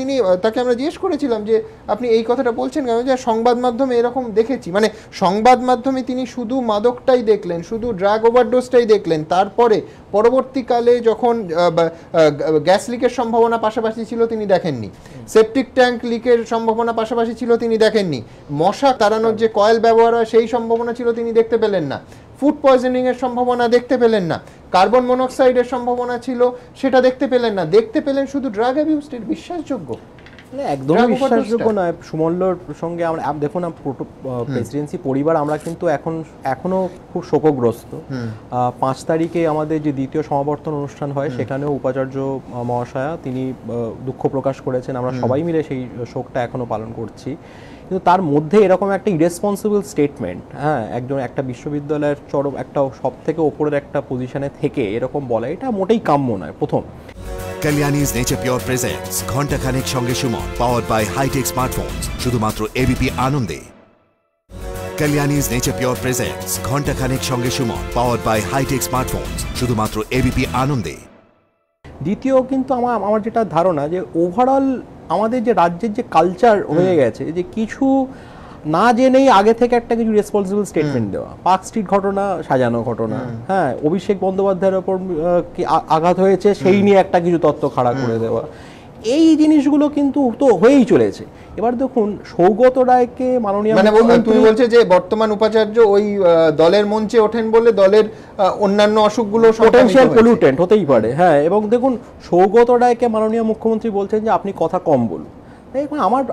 তাকে আমরা জিজ্ঞেস করেছিলাম যে আপনি এই কথাটা বলছেন কেন, যে সংবাদ মাধ্যমে এরকম দেখেছি, মানে সংবাদ মাধ্যমে তিনি শুধু মাদকটাই দেখলেন, শুধু ড্রাগ ওভারডোজটাই দেখলেন, তারপরে পরবর্তীকালে যখন গ্যাস লিকের সম্ভাবনা পাশাপাশি ছিল তিনি দেখেননি, সেপটিক ট্যাঙ্ক লিকের সম্ভাবনা পাশাপাশি ছিল তিনি দেখেননি, মশা তাড়ানোর যে কয়েল ব্যবহার হয় সেই সম্ভাবনা ছিল তিনি দেখতে পেলেন না, ফুড পয়জনিং এর সম্ভাবনা দেখতে পেলেন না, কার্বন মনোক্সাইডের সম্ভাবনা ছিল সেটা দেখতে পেলেন না, দেখতে পেলেন শুধু ড্রাগ অ্যাবিউজ। বিশ্বাসযোগ্য? একদমই বিশ্বাসযোগ্য নয়। সুমল্লর সঙ্গে আমরা দেখুন, প্রেসিডেন্সি পরিবার আমরা কিন্তু এখনো খুব শোকগ্রস্ত। 5 তারিখে আমাদের যে দ্বিতীয় সমাবর্তন অনুষ্ঠান হয়, সেখানেও উপাচার্য মহাশয়া তিনি দুঃখ প্রকাশ করেছেন, আমরা সবাই মিলে সেই শোকটা এখনো পালন করছি। কিন্তু তার মধ্যে এরকম একটা ইরেসপন্সিবল স্টেটমেন্ট, একটা বিশ্ববিদ্যালয়ের একটা সব থেকে ওপরের একটা পজিশনে থেকে এরকম বলা, এটা মোটেই কাম্য নয়। প্রথম, Kalyani's Nature Pure presents ঘন্টা খানেক সঙ্গে Suman, powered by hi tech smartphones, শুধুমাত্র এবিপি আনন্দে। Kalyani's Nature Pure presents ঘন্টা খানেক সঙ্গে Suman, powered by hi tech smartphones, শুধুমাত্র এবিপি আনন্দে। দ্বিতীয়, কিন্তু আমার যেটা ধারণা যে ওভারঅল আমাদের যে রাজ্যের যে কালচার হয়ে গেছে, যে কিছু না জেনেই আগে থেকে একটা কিছু রেসপন্সিবল স্টেটমেন্ট দেওয়া, পার্ক স্ট্রিট ঘটনা সাজানো ঘটনা, অভিষেক বন্দ্যোপাধ্যায়ের ওপর কি আঘাত হয়েছে সেই নিয়ে একটা কিছু তথ্য খাড়া করে দেওয়া, এই জিনিসগুলো কিন্তু তো হয়েই চলেছে। এবার দেখুন, সৌগত রায়কে মাননীয়, মানে তুমি বলছে যে বর্তমান উপাচার্য ওই দলের মঞ্চে ওঠেন বলে দলের অন্যান্য অসুখগুলো পটেনশিয়াল পলিউটেন্ট হতেই পারে। এবং দেখুন, সৌগত রায়কে মাননীয় মুখ্যমন্ত্রী বলছেন যে আপনি কথা কম বলুন।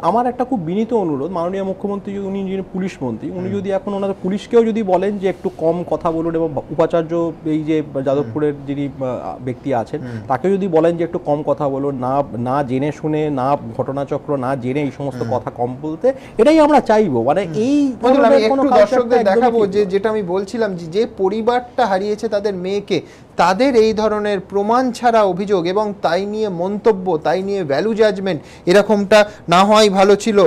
আমার একটা খুব বিনীত অনুরোধ, মাননীয় মুখ্যমন্ত্রী উনি যিনি পুলিশ মন্ত্রী, উনি যদি এখন ওনাদের পুলিশকেও যদি বলেন যে একটু কম কথা বলুন, এবং উপাচার্য এই যে যাদবপুরের যিনি ব্যক্তি আছেন তাকে যদি বলেন যে একটু কম কথা বলুন, না জেনে শুনে, না ঘটনাচক্র না জেনে এই সমস্ত কথা কম বলতে, এটাই আমরা চাইবো। মানে এই দর্শকদের দেখাবো যে যেটা আমি বলছিলাম, যে পরিবারটা হারিয়েছে তাদের মেয়েকে, তাদের এই ধরনের প্রমাণ ছাড়া অভিযোগ এবং তাই নিয়ে মন্তব্য, তাই নিয়ে ভ্যালু জাজমেন্ট, এরকমটা না হয় ভালো ছিল,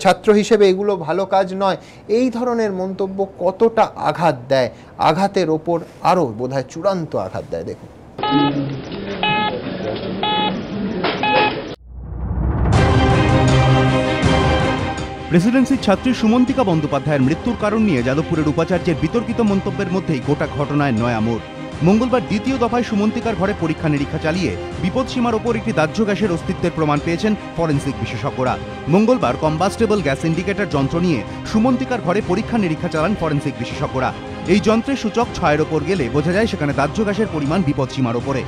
ছাত্র হিসেবে এগুলো ভালো কাজ নয়, এই ধরনের মন্তব্য কতটা আঘাত দেয়, আঘাতের ওপর আরও বোধহয় চূড়ান্ত আঘাত দেয়। দেখুন, প্রেসিডেন্সির ছাত্রী সুমন্তিকা বন্দ্যোপাধ্যায়ের মৃত্যুর কারণ নিয়ে যাদবপুরের উপাচার্যের বিতর্কিত মন্তব্যের মধ্যেই গোটা ঘটনায় নয়া মোড়। মঙ্গলবার দ্বিতীয় দফায় সুমন্তিকার ঘরে পরীক্ষা নিরীক্ষা চালিয়ে বিপদসীমার ওপর একটি দাহ্য গ্যাসের অস্তিত্বের প্রমাণ পেয়েছেন ফরেনসিক বিশেষজ্ঞরা। মঙ্গলবার কম্বাস্টেবল গ্যাস ইন্ডিকেটর যন্ত্র নিয়ে সুমন্তিকার ঘরে পরীক্ষা নিরীক্ষা চালান ফরেনসিক বিশেষজ্ঞরা। এই যন্ত্রের সূচক 6-এর ওপর গেলে বোঝা যায় সেখানে দাহ্য গ্যাসের পরিমাণ বিপদসীমার ওপরে।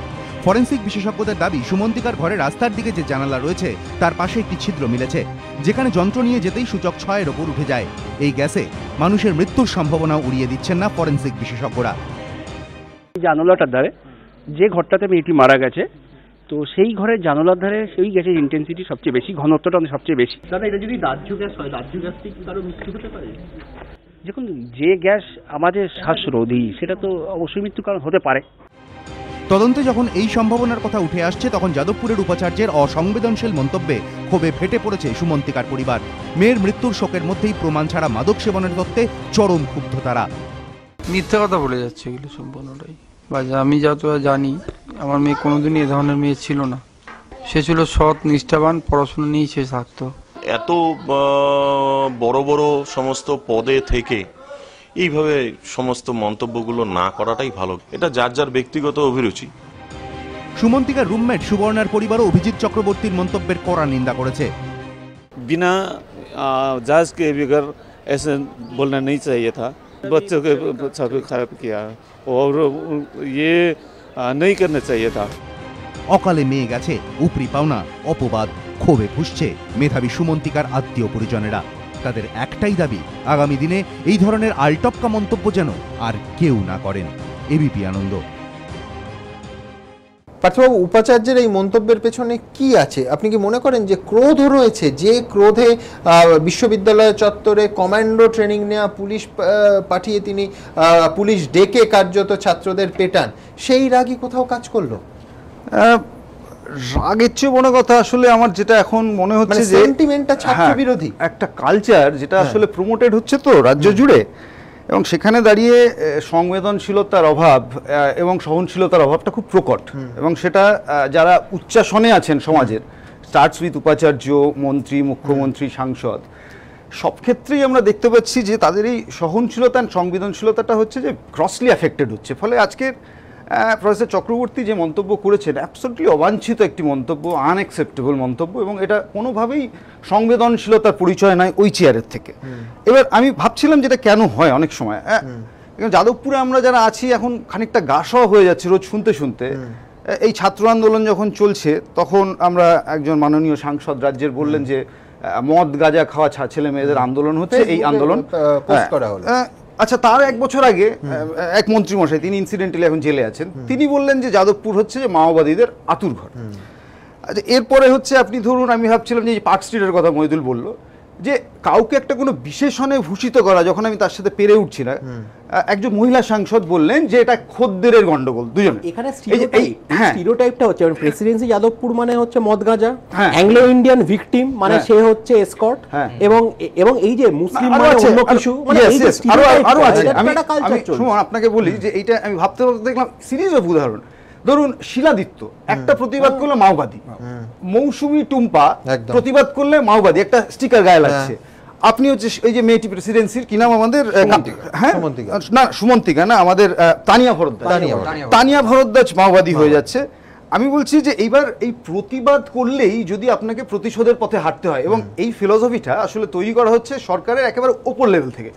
ফরেনসিক বিশেষজ্ঞদের দাবি, সুমন্তিকার ঘরে রাস্তার দিকে যে জানালা রয়েছে তার পাশে একটি ছিদ্র মিলেছে, যেখানে যন্ত্র নিয়ে যেতেই সূচক 6-এর ওপর উঠে যায়। এই গ্যাসে মানুষের মৃত্যুর সম্ভাবনাও উড়িয়ে দিচ্ছেন না ফরেনসিক বিশেষজ্ঞরা। জানালাটার ধারে যে ঘরটাতে মেয়েটি মারা গেছে, তো সেই ঘরের জানালার ধারে সেই গ্যাসের ইন্টেন্সিটি সবচেয়ে বেশি, ঘনত্বটা সবচেয়ে বেশি। দাদা, এটা যদি দাহ্য গ্যাস হয়, দাহ্য গ্যাস থেকে কারো মৃত্যু হতে পারে? দেখুন, যে গ্যাস আমাদের শ্বাসরোধী, সেটা তো অবশ্যই মৃত্যুর কারণ হতে পারে। তদন্তে যখন এই সম্ভাবনার কথা উঠে আসছে, তখন যাদবপুরের উপাচার্যের অসংবেদনশীল মন্তব্যে ক্ষোভে ফেটে পড়েছে সুমন্তিকার পরিবার। মেয়ের মৃত্যুর শোকের মধ্যেই প্রমাণ ছাড়া মাদক সেবনের তত্ত্বে চরম ক্ষুব্ধ তারা। মিথ্যা কথা বলে যাচ্ছে এগুলো সম্পূর্ণটাই বাজে। আমি যতটা জানি, আমার মেয়ে কোনোদিনই এ ধরনের মেয়ে ছিল না। সে ছিল সৎ, নিষ্ঠাবান, পড়াশোনা নিয়েই সে থাকতো। এত বড় বড় সমস্ত পদে থেকে এইভাবে সমস্ত মন্তব্যগুলো না করাটাই ভালো। এটা যার যার ব্যক্তিগত অভিরুচি। সুমন্তিকার রুমমেট সুবর্ণার পরিবারও অভিজিৎ চক্রবর্তীর মন্তব্যের কড়া নিন্দা করেছে। बिना जांच के बगैर ऐसे बोलना नहीं चाहिए था। बच्चों के छवि खराब किया और ये नहीं करना चाहिए था। অকালে মেয়ে গেছে, উপরি পাওনা, অপবাদ, ক্ষোভে ফুঁসছে মেধাবী সুমন্তিকার আত্মীয় পরিজনেরা। তাদের একটাই দাবি, আগামী দিনে এই ধরনের আলটপকা মন্তব্য যেন আর কেউ না করেন। এবিপি আনন্দ। পার্থবাবু, উপাচার্যের এই মন্তব্যের পেছনে কি আছে? আপনি কি মনে করেন যে ক্রোধ রয়েছে, যে ক্রোধে বিশ্ববিদ্যালয় চত্বরে কমান্ডো ট্রেনিং নেওয়া পুলিশ পাঠিয়ে তিনি পুলিশ ডেকে কার্যত ছাত্রদের পেটান, সেই রাগই কোথাও কাজ করলো? রাগের চেয়ে বড় কথা আসলে আমার যেটা এখন মনে হচ্ছে যে সেন্টিমেন্টটা ছাত্র বিরোধী একটা কালচার যেটা আসলে প্রমোটেড হচ্ছে তো রাজ্য জুড়ে, এবং সেখানে দাঁড়িয়ে সংবেদনশীলতার অভাব এবং সহনশীলতার অভাবটা খুব প্রকট। এবং সেটা যারা উচ্চাসনে আছেন সমাজের, স্টার্টস উইথ উপাচার্য, মন্ত্রী, মুখ্যমন্ত্রী, সাংসদ, সব ক্ষেত্রেই আমরা দেখতে পাচ্ছি যে তাদের এই সহনশীলতা সংবেদনশীলতাটা হচ্ছে যে গ্রসলি অ্যাফেক্টেড হচ্ছে। ফলে আজকের প্রফেসর চক্রবর্তী যে মন্তব্য করেছেন, অ্যাবসলিউটলি অবাঞ্ছিত একটি মন্তব্য, আনএক্সেপ্টেবল মন্তব্য, এবং এটা কোনোভাবেই সংবেদনশীলতার পরিচয় নয় ওই চেয়ারের থেকে। এবার আমি ভাবছিলাম যেটা কেন হয় অনেক সময়, যাদবপুরে আমরা যারা আছি এখন খানিকটা গাসওয়া হয়ে যাচ্ছে রোজ শুনতে শুনতে। এই ছাত্র আন্দোলন যখন চলছে তখন আমরা একজন মাননীয় সাংসদ রাজ্যের বললেন যে মদ গাঁজা খাওয়া ছেলে মেয়েদের আন্দোলন হচ্ছে, এই আন্দোলন আচ্ছা, তার 1 বছর আগে এক মন্ত্রী মশাই, তিনি ইনসিডেন্টালি এখন জেলে আছেন, তিনি বললেন যে যাদবপুর হচ্ছে যে মাওবাদীদের আতুর ঘর। আচ্ছা, এরপরে হচ্ছে আপনি ধরুন, আমি ভাবছিলাম যে পার্ক স্ট্রিটের কথা মহিদুল বলল, যে কাউকে একটা কোনো বিশেষণে ভূষিত করা, যখন আমি তার সাথে পেরে উঠছি না, একজন মহিলা সাংসদ বললেন যে এটা খদ্দেরের গন্ডগোল দুজনে। এখানে স্টিরিওটাইপটা হচ্ছে প্রেসিডেন্সি যাদবপুর মানে হচ্ছে মদ গাঁজা, অ্যাংলো ইন্ডিয়ান ভিকটিম মানে সে হচ্ছে এসকর্ট, এবং এই যে মুসলিম মানে অন্য কিছু, মানে এই যে আরো আছে। আমি শুনুন, আপনাকে বলি যে এইটা আমি ভাবতে ভাবতে দেখলাম সিরিজ অফ উদাহরণ। ধরুন শিলাদিত্য একটা প্রতিবাদ করলে মাওবাদী, মৌসুমী টুম্পা প্রতিবাদ করলে মাওবাদী, একটা স্টিকার গায়ে লাগছে। আপনি হচ্ছে এই যে মেয়েটি প্রেসিডেন্সির কি নাম আমাদের, হ্যাঁ না সুমন্তিকা না, আমাদের তানিয়া ভরদ্বাজ মাওবাদী হয়ে যাচ্ছে। আমি বলছি যে এইবার এই প্রতিবাদ করলেই যদি আপনাকে প্রতিশোধের পথে হাঁটতে হয়, এবং এই ফিলোসফিটা আসলে তৈরি করা হচ্ছে সরকারের একেবারে ওপর লেভেল থেকে।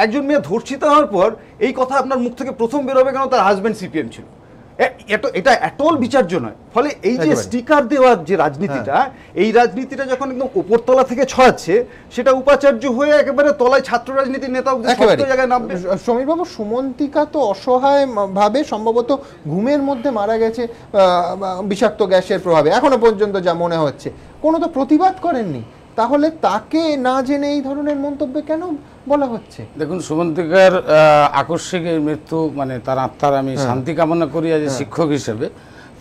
একজন মেয়ে ধর্ষিতা হওয়ার পর এই কথা আপনার মুখ থেকে প্রথম বেরোবে কেন, তার হাজব্যান্ড সিপিএম ছিল, এটা এতল বিচার্য নয়। ফলে এই যে স্টিকার দেওয়ার যে রাজনীতিটা, এই রাজনীতিটা যখন একদম উপরতলা থেকে ছড়াচ্ছে, সেটা উপাচার্য হয়ে একেবারে তলায় ছাত্র রাজনীতির নেতা জায়গায় নামবে। সমীরবাবু, সুমন্তিকা তো অসহায় ভাবে সম্ভবত ঘুমের মধ্যে মারা গেছে বিষাক্ত গ্যাসের প্রভাবে, এখনো পর্যন্ত যা মনে হচ্ছে। কোনো তো প্রতিবাদ করেননি, তাহলে তাকে না জেনে এই ধরনের মন্তব্য কেন বলা হচ্ছে? দেখুন, সুমন্তিকার আকস্মিক মৃত্যু, মানে তার আত্মার আমি শান্তি কামনা করি আজ শিক্ষক হিসেবে।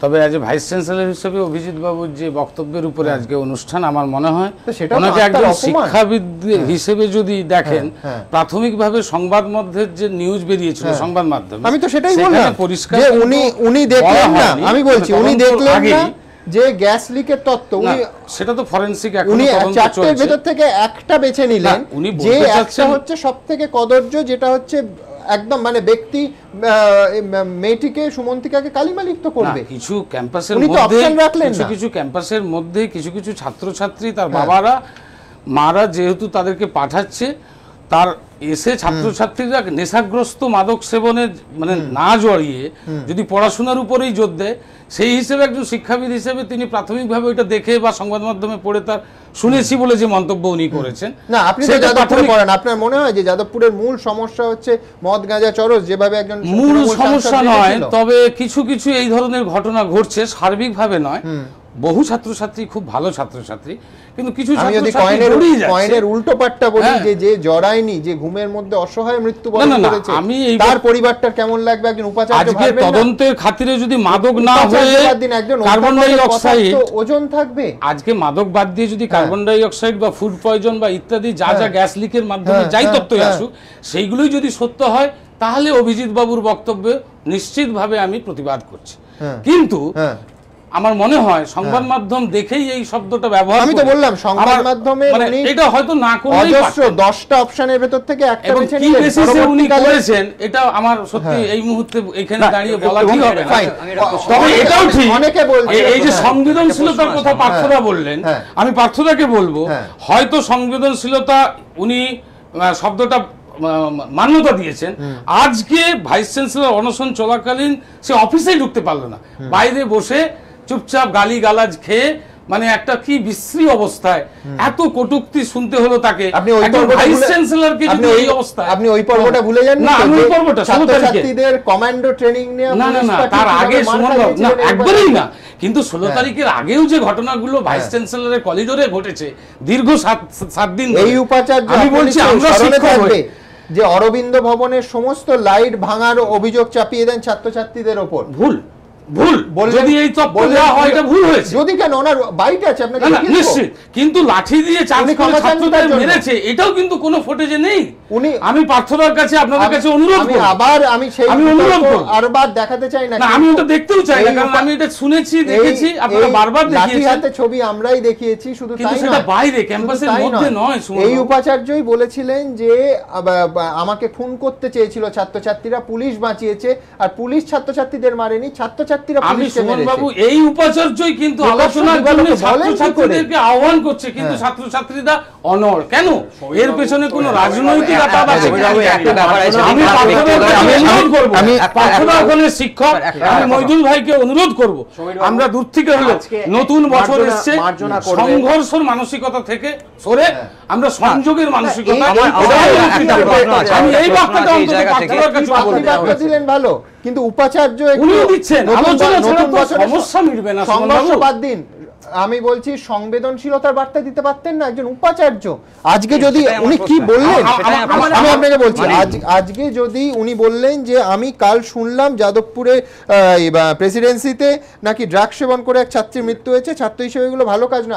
তবে আজ ভাইস চ্যান্সেলর হিসেবে অভিজিৎ বাবুর যে বক্তব্যের উপরে আজকে অনুষ্ঠান, আমার মনে হয় ওনাকে একজন শিক্ষাবিদ হিসেবে যদি দেখেন, প্রাথমিকভাবে সংবাদ মাধ্যমের যে নিউজ বেরিয়েছিল সংবাদ মাধ্যমে, আমি তো সেটাই বললাম পরিষ্কার, উনি দেখলেন না, আমি বলছি উনি দেখলেন না যে গ্যাস লিকের তত্ত্ব, উনি সেটা তো ফরেনসিক উনি চারটের ভেতর থেকে একটা বেছে নিলেন, যে একটা হচ্ছে সবথেকে কদর্য, যেটা হচ্ছে একদম মানে ব্যক্তি মেয়েটিকে সুমন্তিকাকে কালিমা লিপ্ত করবে। কিছু ক্যাম্পাসের মধ্যে কিছু ক্যাম্পাসের মধ্যে কিছু কিছু ছাত্রছাত্রী তার বাবারা মারা যেহেতু তাদেরকে পাঠাচ্ছে, তার এসে ছাত্রছাত্রীরা নেশাগ্রস্ত মাদক সেবনে মানে না জড়িয়ে যদি পড়াশোনার উপরেই জোর দেয়, সেই হিসেবে একজন শিক্ষাবিদ হিসেবে তিনি প্রাথমিকভাবে ওইটা দেখে বা সংবাদ মাধ্যমে পড়ে তার শুনেছি বলে যে মন্তব্য উনি করেছেন। না, আপনি তো যাদবপুরে পড়েন, আপনার মনে হয় যে যাদবপুরের মূল সমস্যা হচ্ছে মদ গাঁজা চরস, যেভাবে একজন মূল সমস্যা নয়, তবে কিছু কিছু এই ধরনের ঘটনা ঘটছে, সার্বিকভাবে নয়। বহু ছাত্রছাত্রী খুব ভালো ছাত্রছাত্রী, কিন্তু কিছু কয়েনের উল্টো পাটটা বলি, যে জড়ায়নি, যে ঘুমের মধ্যে অসহায় মৃত্যুবরণ করেছে, তার পরিবারটার কেমন লাগবে? একজন উপাচার্য আজকে তদন্তের খাতিরে যদি মাদক না হয়ে কার্বন ডাই অক্সাইড ওজন থাকবে, আজকে মাদক বাদ দিয়ে যদি কার্বন ডাই অক্সাইড বা ফুড পয়জন বা ইত্যাদি যা যা গ্যাস লিকের মাধ্যমে যাই তথ্যই আসুক, সেইগুলোই যদি সত্য হয়, তাহলে অভিজিৎ বাবুর বক্তব্যে নিশ্চিতভাবে আমি প্রতিবাদ করছি। কিন্তু আমার মনে হয় সংবাদ মাধ্যম দেখেই এই শব্দটা ব্যবহার, আমি তো বললাম সংবাদ মাধ্যমে এটা হয়তো না করলেই অজস্র 10টা অপশনের ভেতর থেকে একটা বেছে নিলেন, কি বেসিসে উনি করেছেন এটা আমার সত্যি এই মুহূর্তে এখানে দাঁড়িয়ে বলা ঠিক হবে না। তবে এটাও ঠিক, অনেকে বলছে এই যে সংবেদনশীলতার কথা পার্থদা বললেন, আমি পার্থদাকে বলবো হয়তো সংবেদনশীলতা উনি শব্দটা মান্যতা দিয়েছেন। আজকে ভাইস চ্যান্সেলর অনশন চলাকালীন সে অফিসেই ঢুকতে পারলো না, বাইরে বসে চুপচাপ গালি গালাজ খেয়ে, মানে একটা কি বিশ্রী অবস্থায় এত কটূক্তি শুনতে হলো তাকে। ভাইস চ্যান্সেলরকে যদি এই অবস্থায়, আপনি ওই পর্বটা ভুলে যান না? আমি ওই পর্বটা ছাত্রছাত্রীদের কমান্ডো ট্রেনিং নিয়ে না, তার আগে না, একবারেই না, কিন্তু 16 তারিখের আগেও যে ঘটনাগুলো ভাইস চ্যান্সেলরের করিডোরে ঘটেছে দীর্ঘ 7 দিন, এই উপাচার্য আমি বলছি আমরা শিক্ষক যে অরবিন্দ ভবনের সমস্ত লাইট ভাঙার অভিযোগ চাপিয়ে দেন ছাত্রছাত্রীদের ওপর, ভুল যদি এই তথ্য দেওয়া হয় এটা ভুল হয়েছে। যদি কেন ওনার বাইট আছে আপনাকে নিশ্চিত, কিন্তু লাঠি দিয়ে চার্জ করে ছাত্রদের মেরেছে এটাও কিন্তু কোনো ফুটেজে নেই। উনি আমি পার্থদার কাছে আপনাদের কাছে অনুরোধ করব, আমি সেই আরবার দেখাতে চাই না, আমি ওটা দেখতেও চাই না, কারণ আমি এটা শুনেছি দেখেছি, আপনারা বারবার দেখিয়েছেন, লাঠি হাতে ছবি আমরাই দেখিয়েছি, শুধু তাই না, সেটা বাইরে ক্যাম্পাসের মধ্যে নয়। এই উপাচার্যই বলেছিলেন যে আমাকে খুন করতে চেয়েছিল ছাত্রছাত্রীরা, পুলিশ বাঁচিয়েছে, আর পুলিশ ছাত্রছাত্রীদের মারেনি, ছাত্রছাত্রীরা পুলিশকে মেরেছে। বাবু এই উপাচার্যই কিন্তু আলোচনার জন্য ছাত্রছাত্রীদেরকে আহ্বান করছে, কিন্তু ছাত্রছাত্রীরা অনড় কেন? এর পেছনে কোনো রাজনৈতিক আতাত আছে? আমি পার্থদা ওখানে শিক্ষক, আমি মইদুল ভাইকে অনুরোধ করব, আমরা দূর থেকে হলো নতুন বছর এসছে, সংঘর্ষের মানসিকতা থেকে সরে আমরা সংযোগের মানসিকতা, আমি এই বার্তাটা দিলেন ভালো, কিন্তু উপাচার্য উনিও দিচ্ছেন আলোচনা ছাড়া তো সমস্যা মিটবে না। সংঘর্ষ বাদ দিন, আমি বলছি সংবেদনশীলতার বার্তা দিতে পারতেন না একজন উপাচার্য। আজকে যদি উনি কি বললেন, আমি আপনাকে বলছি, আজকে যদি উনি বললেন যে আমি কাল শুনলাম যাদবপুরে প্রেসিডেন্সিতে নাকি ড্রাগ সেবন করে এক ছাত্রীর মৃত্যু হয়েছে, ছাত্র হিসেবে এগুলো ভালো কাজ না।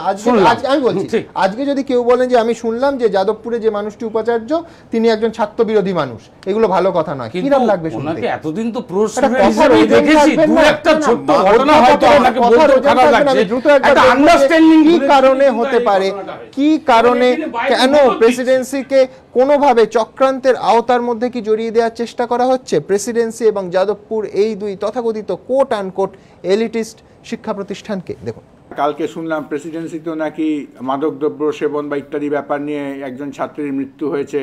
আমি বলছি আজকে যদি কেউ বলেন যে আমি শুনলাম যে যাদবপুরে যে মানুষটি উপাচার্য তিনি একজন ছাত্র বিরোধী মানুষ, এগুলো ভালো কথা নয়। কিরকম লাগবে শুনতে? এতদিন তো প্রশ্ন দেখেছি, দু একটা ছোট্ট ঘটনা হয়তো আপনাকে বলতে খারাপ লাগছে, কি কারণে হতে পারে, কি কারণে, কেন প্রেসিডেন্সিকে কোনোভাবে চক্রান্তের আওতার মধ্যে কি জড়িয়ে দেওয়ার চেষ্টা করা হচ্ছে প্রেসিডেন্সি এবং যাদবপুর এই দুই তথাকথিত কোট আনকোট এলিটিস্ট শিক্ষা প্রতিষ্ঠানকে? দেখুন, কালকে শুনলাম প্রেসিডেন্সিতেও নাকি মাদকদ্রব্য সেবন বা ইত্যাদি ব্যাপার নিয়ে একজন ছাত্রীর মৃত্যু হয়েছে,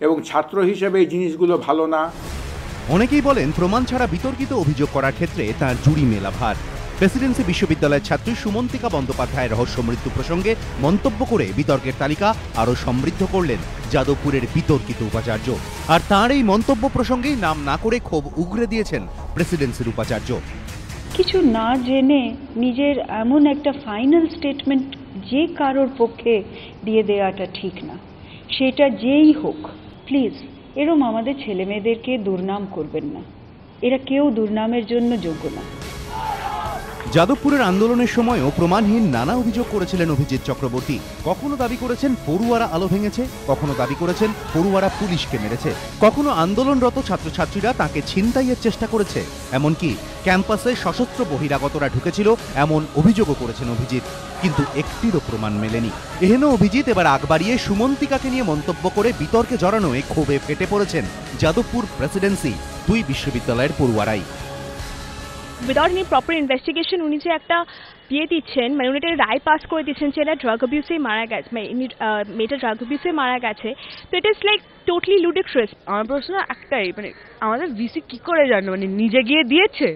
এবং ছাত্র হিসেবে এই জিনিসগুলো ভালো না। অনেকেই বলেন প্রমাণ ছাড়া বিতর্কিত অভিযোগ করার ক্ষেত্রে তার জুরি মেলা ভার। প্রেসিডেন্সি বিশ্ববিদ্যালয়ের ছাত্রী সুমন্তিকা বন্দ্যোপাধ্যায়ের রহস্য মৃত্যু প্রসঙ্গে মন্তব্য করে বিতর্কের তালিকা আরও সমৃদ্ধ করলেন যাদবপুরের বিতর্কিত উপাচার্য। আর তাঁর এই মন্তব্য প্রসঙ্গেই নাম না করে ক্ষোভ উগরে দিয়েছেন প্রেসিডেন্সির উপাচার্য। কিছু না জেনে নিজের এমন একটা ফাইনাল স্টেটমেন্ট যে কারোর পক্ষে দিয়ে দেওয়াটা ঠিক না, সেটা যেই হোক। প্লিজ এরম আমাদের ছেলেমেয়েদেরকে দুর্নাম করবেন না, এরা কেউ দুর্নামের জন্য যোগ্য না। যাদবপুরের আন্দোলনের সময়ও প্রমাণহীন নানা অভিযোগ করেছিলেন অভিজিৎ চক্রবর্তী। কখনো দাবি করেছেন পড়ুয়ারা আলো ভেঙেছে, কখনো দাবি করেছেন পড়ুয়ারা পুলিশকে মেরেছে, কখনো আন্দোলনরত ছাত্রছাত্রীরা তাকে ছিনতাইয়ের চেষ্টা করেছে, এমনকি ক্যাম্পাসে সশস্ত্র বহিরাগতরা ঢুকেছিল এমন অভিযোগও করেছেন অভিজিৎ। কিন্তু একটিরও প্রমাণ মেলেনি। এহেন অভিজিৎ এবার আগ বাড়িয়ে সুমন্তিকাকে নিয়ে মন্তব্য করে বিতর্কে জড়ানোয় ক্ষোভে ফেটে পড়েছেন যাদবপুর প্রেসিডেন্সি দুই বিশ্ববিদ্যালয়ের পড়ুয়ারাই। উইদাউট এনি প্রপার ইনভেস্টিগেশন উনি যে একটা দিচ্ছেন, মানে উনি একটা রায় পাস করে দিচ্ছেন যে এরা ড্রাগ অ্যাবিউসে মারা গেছে, মানে মেয়েটা ড্রাগ অ্যাবিউসে মারা গেছে, তো ইট ইজ লাইক টোটালি লুডিক্রাস। আমার প্রশ্ন একটাই, মানে আমাদের ভিসি কি করে জানলো, মানে নিজে গিয়ে দিয়েছে,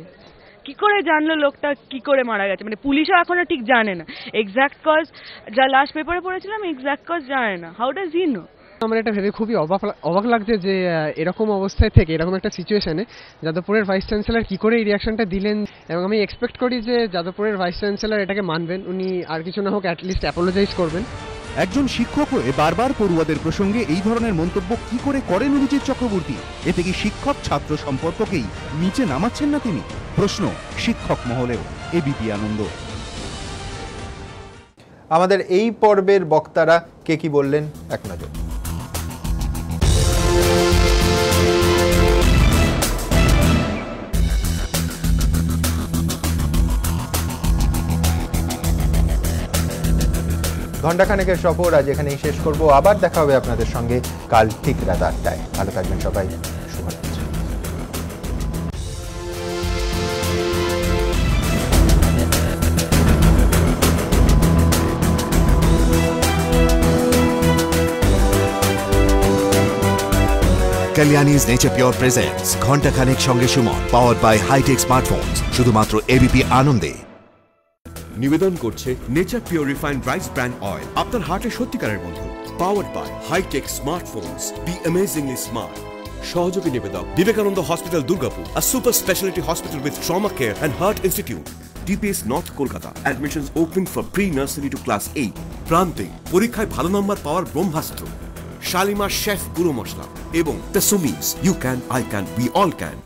কি করে জানলো লোকটা কি করে মারা গেছে? মানে পুলিশও এখনো ঠিক জানে না এক্সাক্ট কজ। যা লাস্ট পেপারে পড়েছিলাম এক্সাক্ট কজ জানে না। How does he know? আমার এটা ভেবে খুবই অবাক লাগছে যে এরকম অবস্থায় থেকে, এরকম একটা সিচুয়েশনে যাদবপুরের ভাইস চ্যান্সেলর কি করে এই রিয়াকশনটা দিলেন। এবং আমি এক্সপেক্ট করি যে যাদবপুরের ভাইস চ্যান্সেলর এটাকে মানবেন, উনি আর কিছু না হোক অ্যাটলিস্ট অ্যাপোলোজাইজ করবেন। একজন শিক্ষক হয়ে বারবার পড়ুয়াদের প্রসঙ্গে এই ধরনের মন্তব্য কি করে করেন অভিজিৎ চক্রবর্তী? এতে কি শিক্ষক ছাত্র সম্পর্ককেই নিচে নামাচ্ছেন না তিনি? প্রশ্ন শিক্ষক মহলেও। এবিপি আনন্দ। আমাদের এই পর্বের বক্তারা কে কি বললেন এক নজর। ঘণ্টাখানেকের সফর আজ এখানেই শেষ করব। আবার দেখা হবে আপনাদের সঙ্গে কাল ঠিক রাত ৮টায়। ভালো থাকবেন সবাই, শুভরাত্রি। Kalyani's Nature Pure presents ঘণ্টাখানেক সঙ্গে Suman, powered by High-Tech Smartphones, শুধুমাত্র এবিপি আনন্দে। নিবেদন করছে nature pure refined rice brand oil, আপনার হার্টের সত্যিকারের বন্ধু। Powered by hi tech smartphones, be amazingly smart. সহযোগী নিবেদক Vivekananda hospital Durgapur, a super specialty hospital with trauma care and heart institute. DPS North Kolkata, admissions open for pre-nursery to class 8. প্রান্তে পরীক্ষায় ভালো নম্বর পাওয়ার ব্রহ্মাস্ত্র, Shalimar chef গুঁড়ো মশলা এবং দ্য সুমিস, you can, I can, we all can.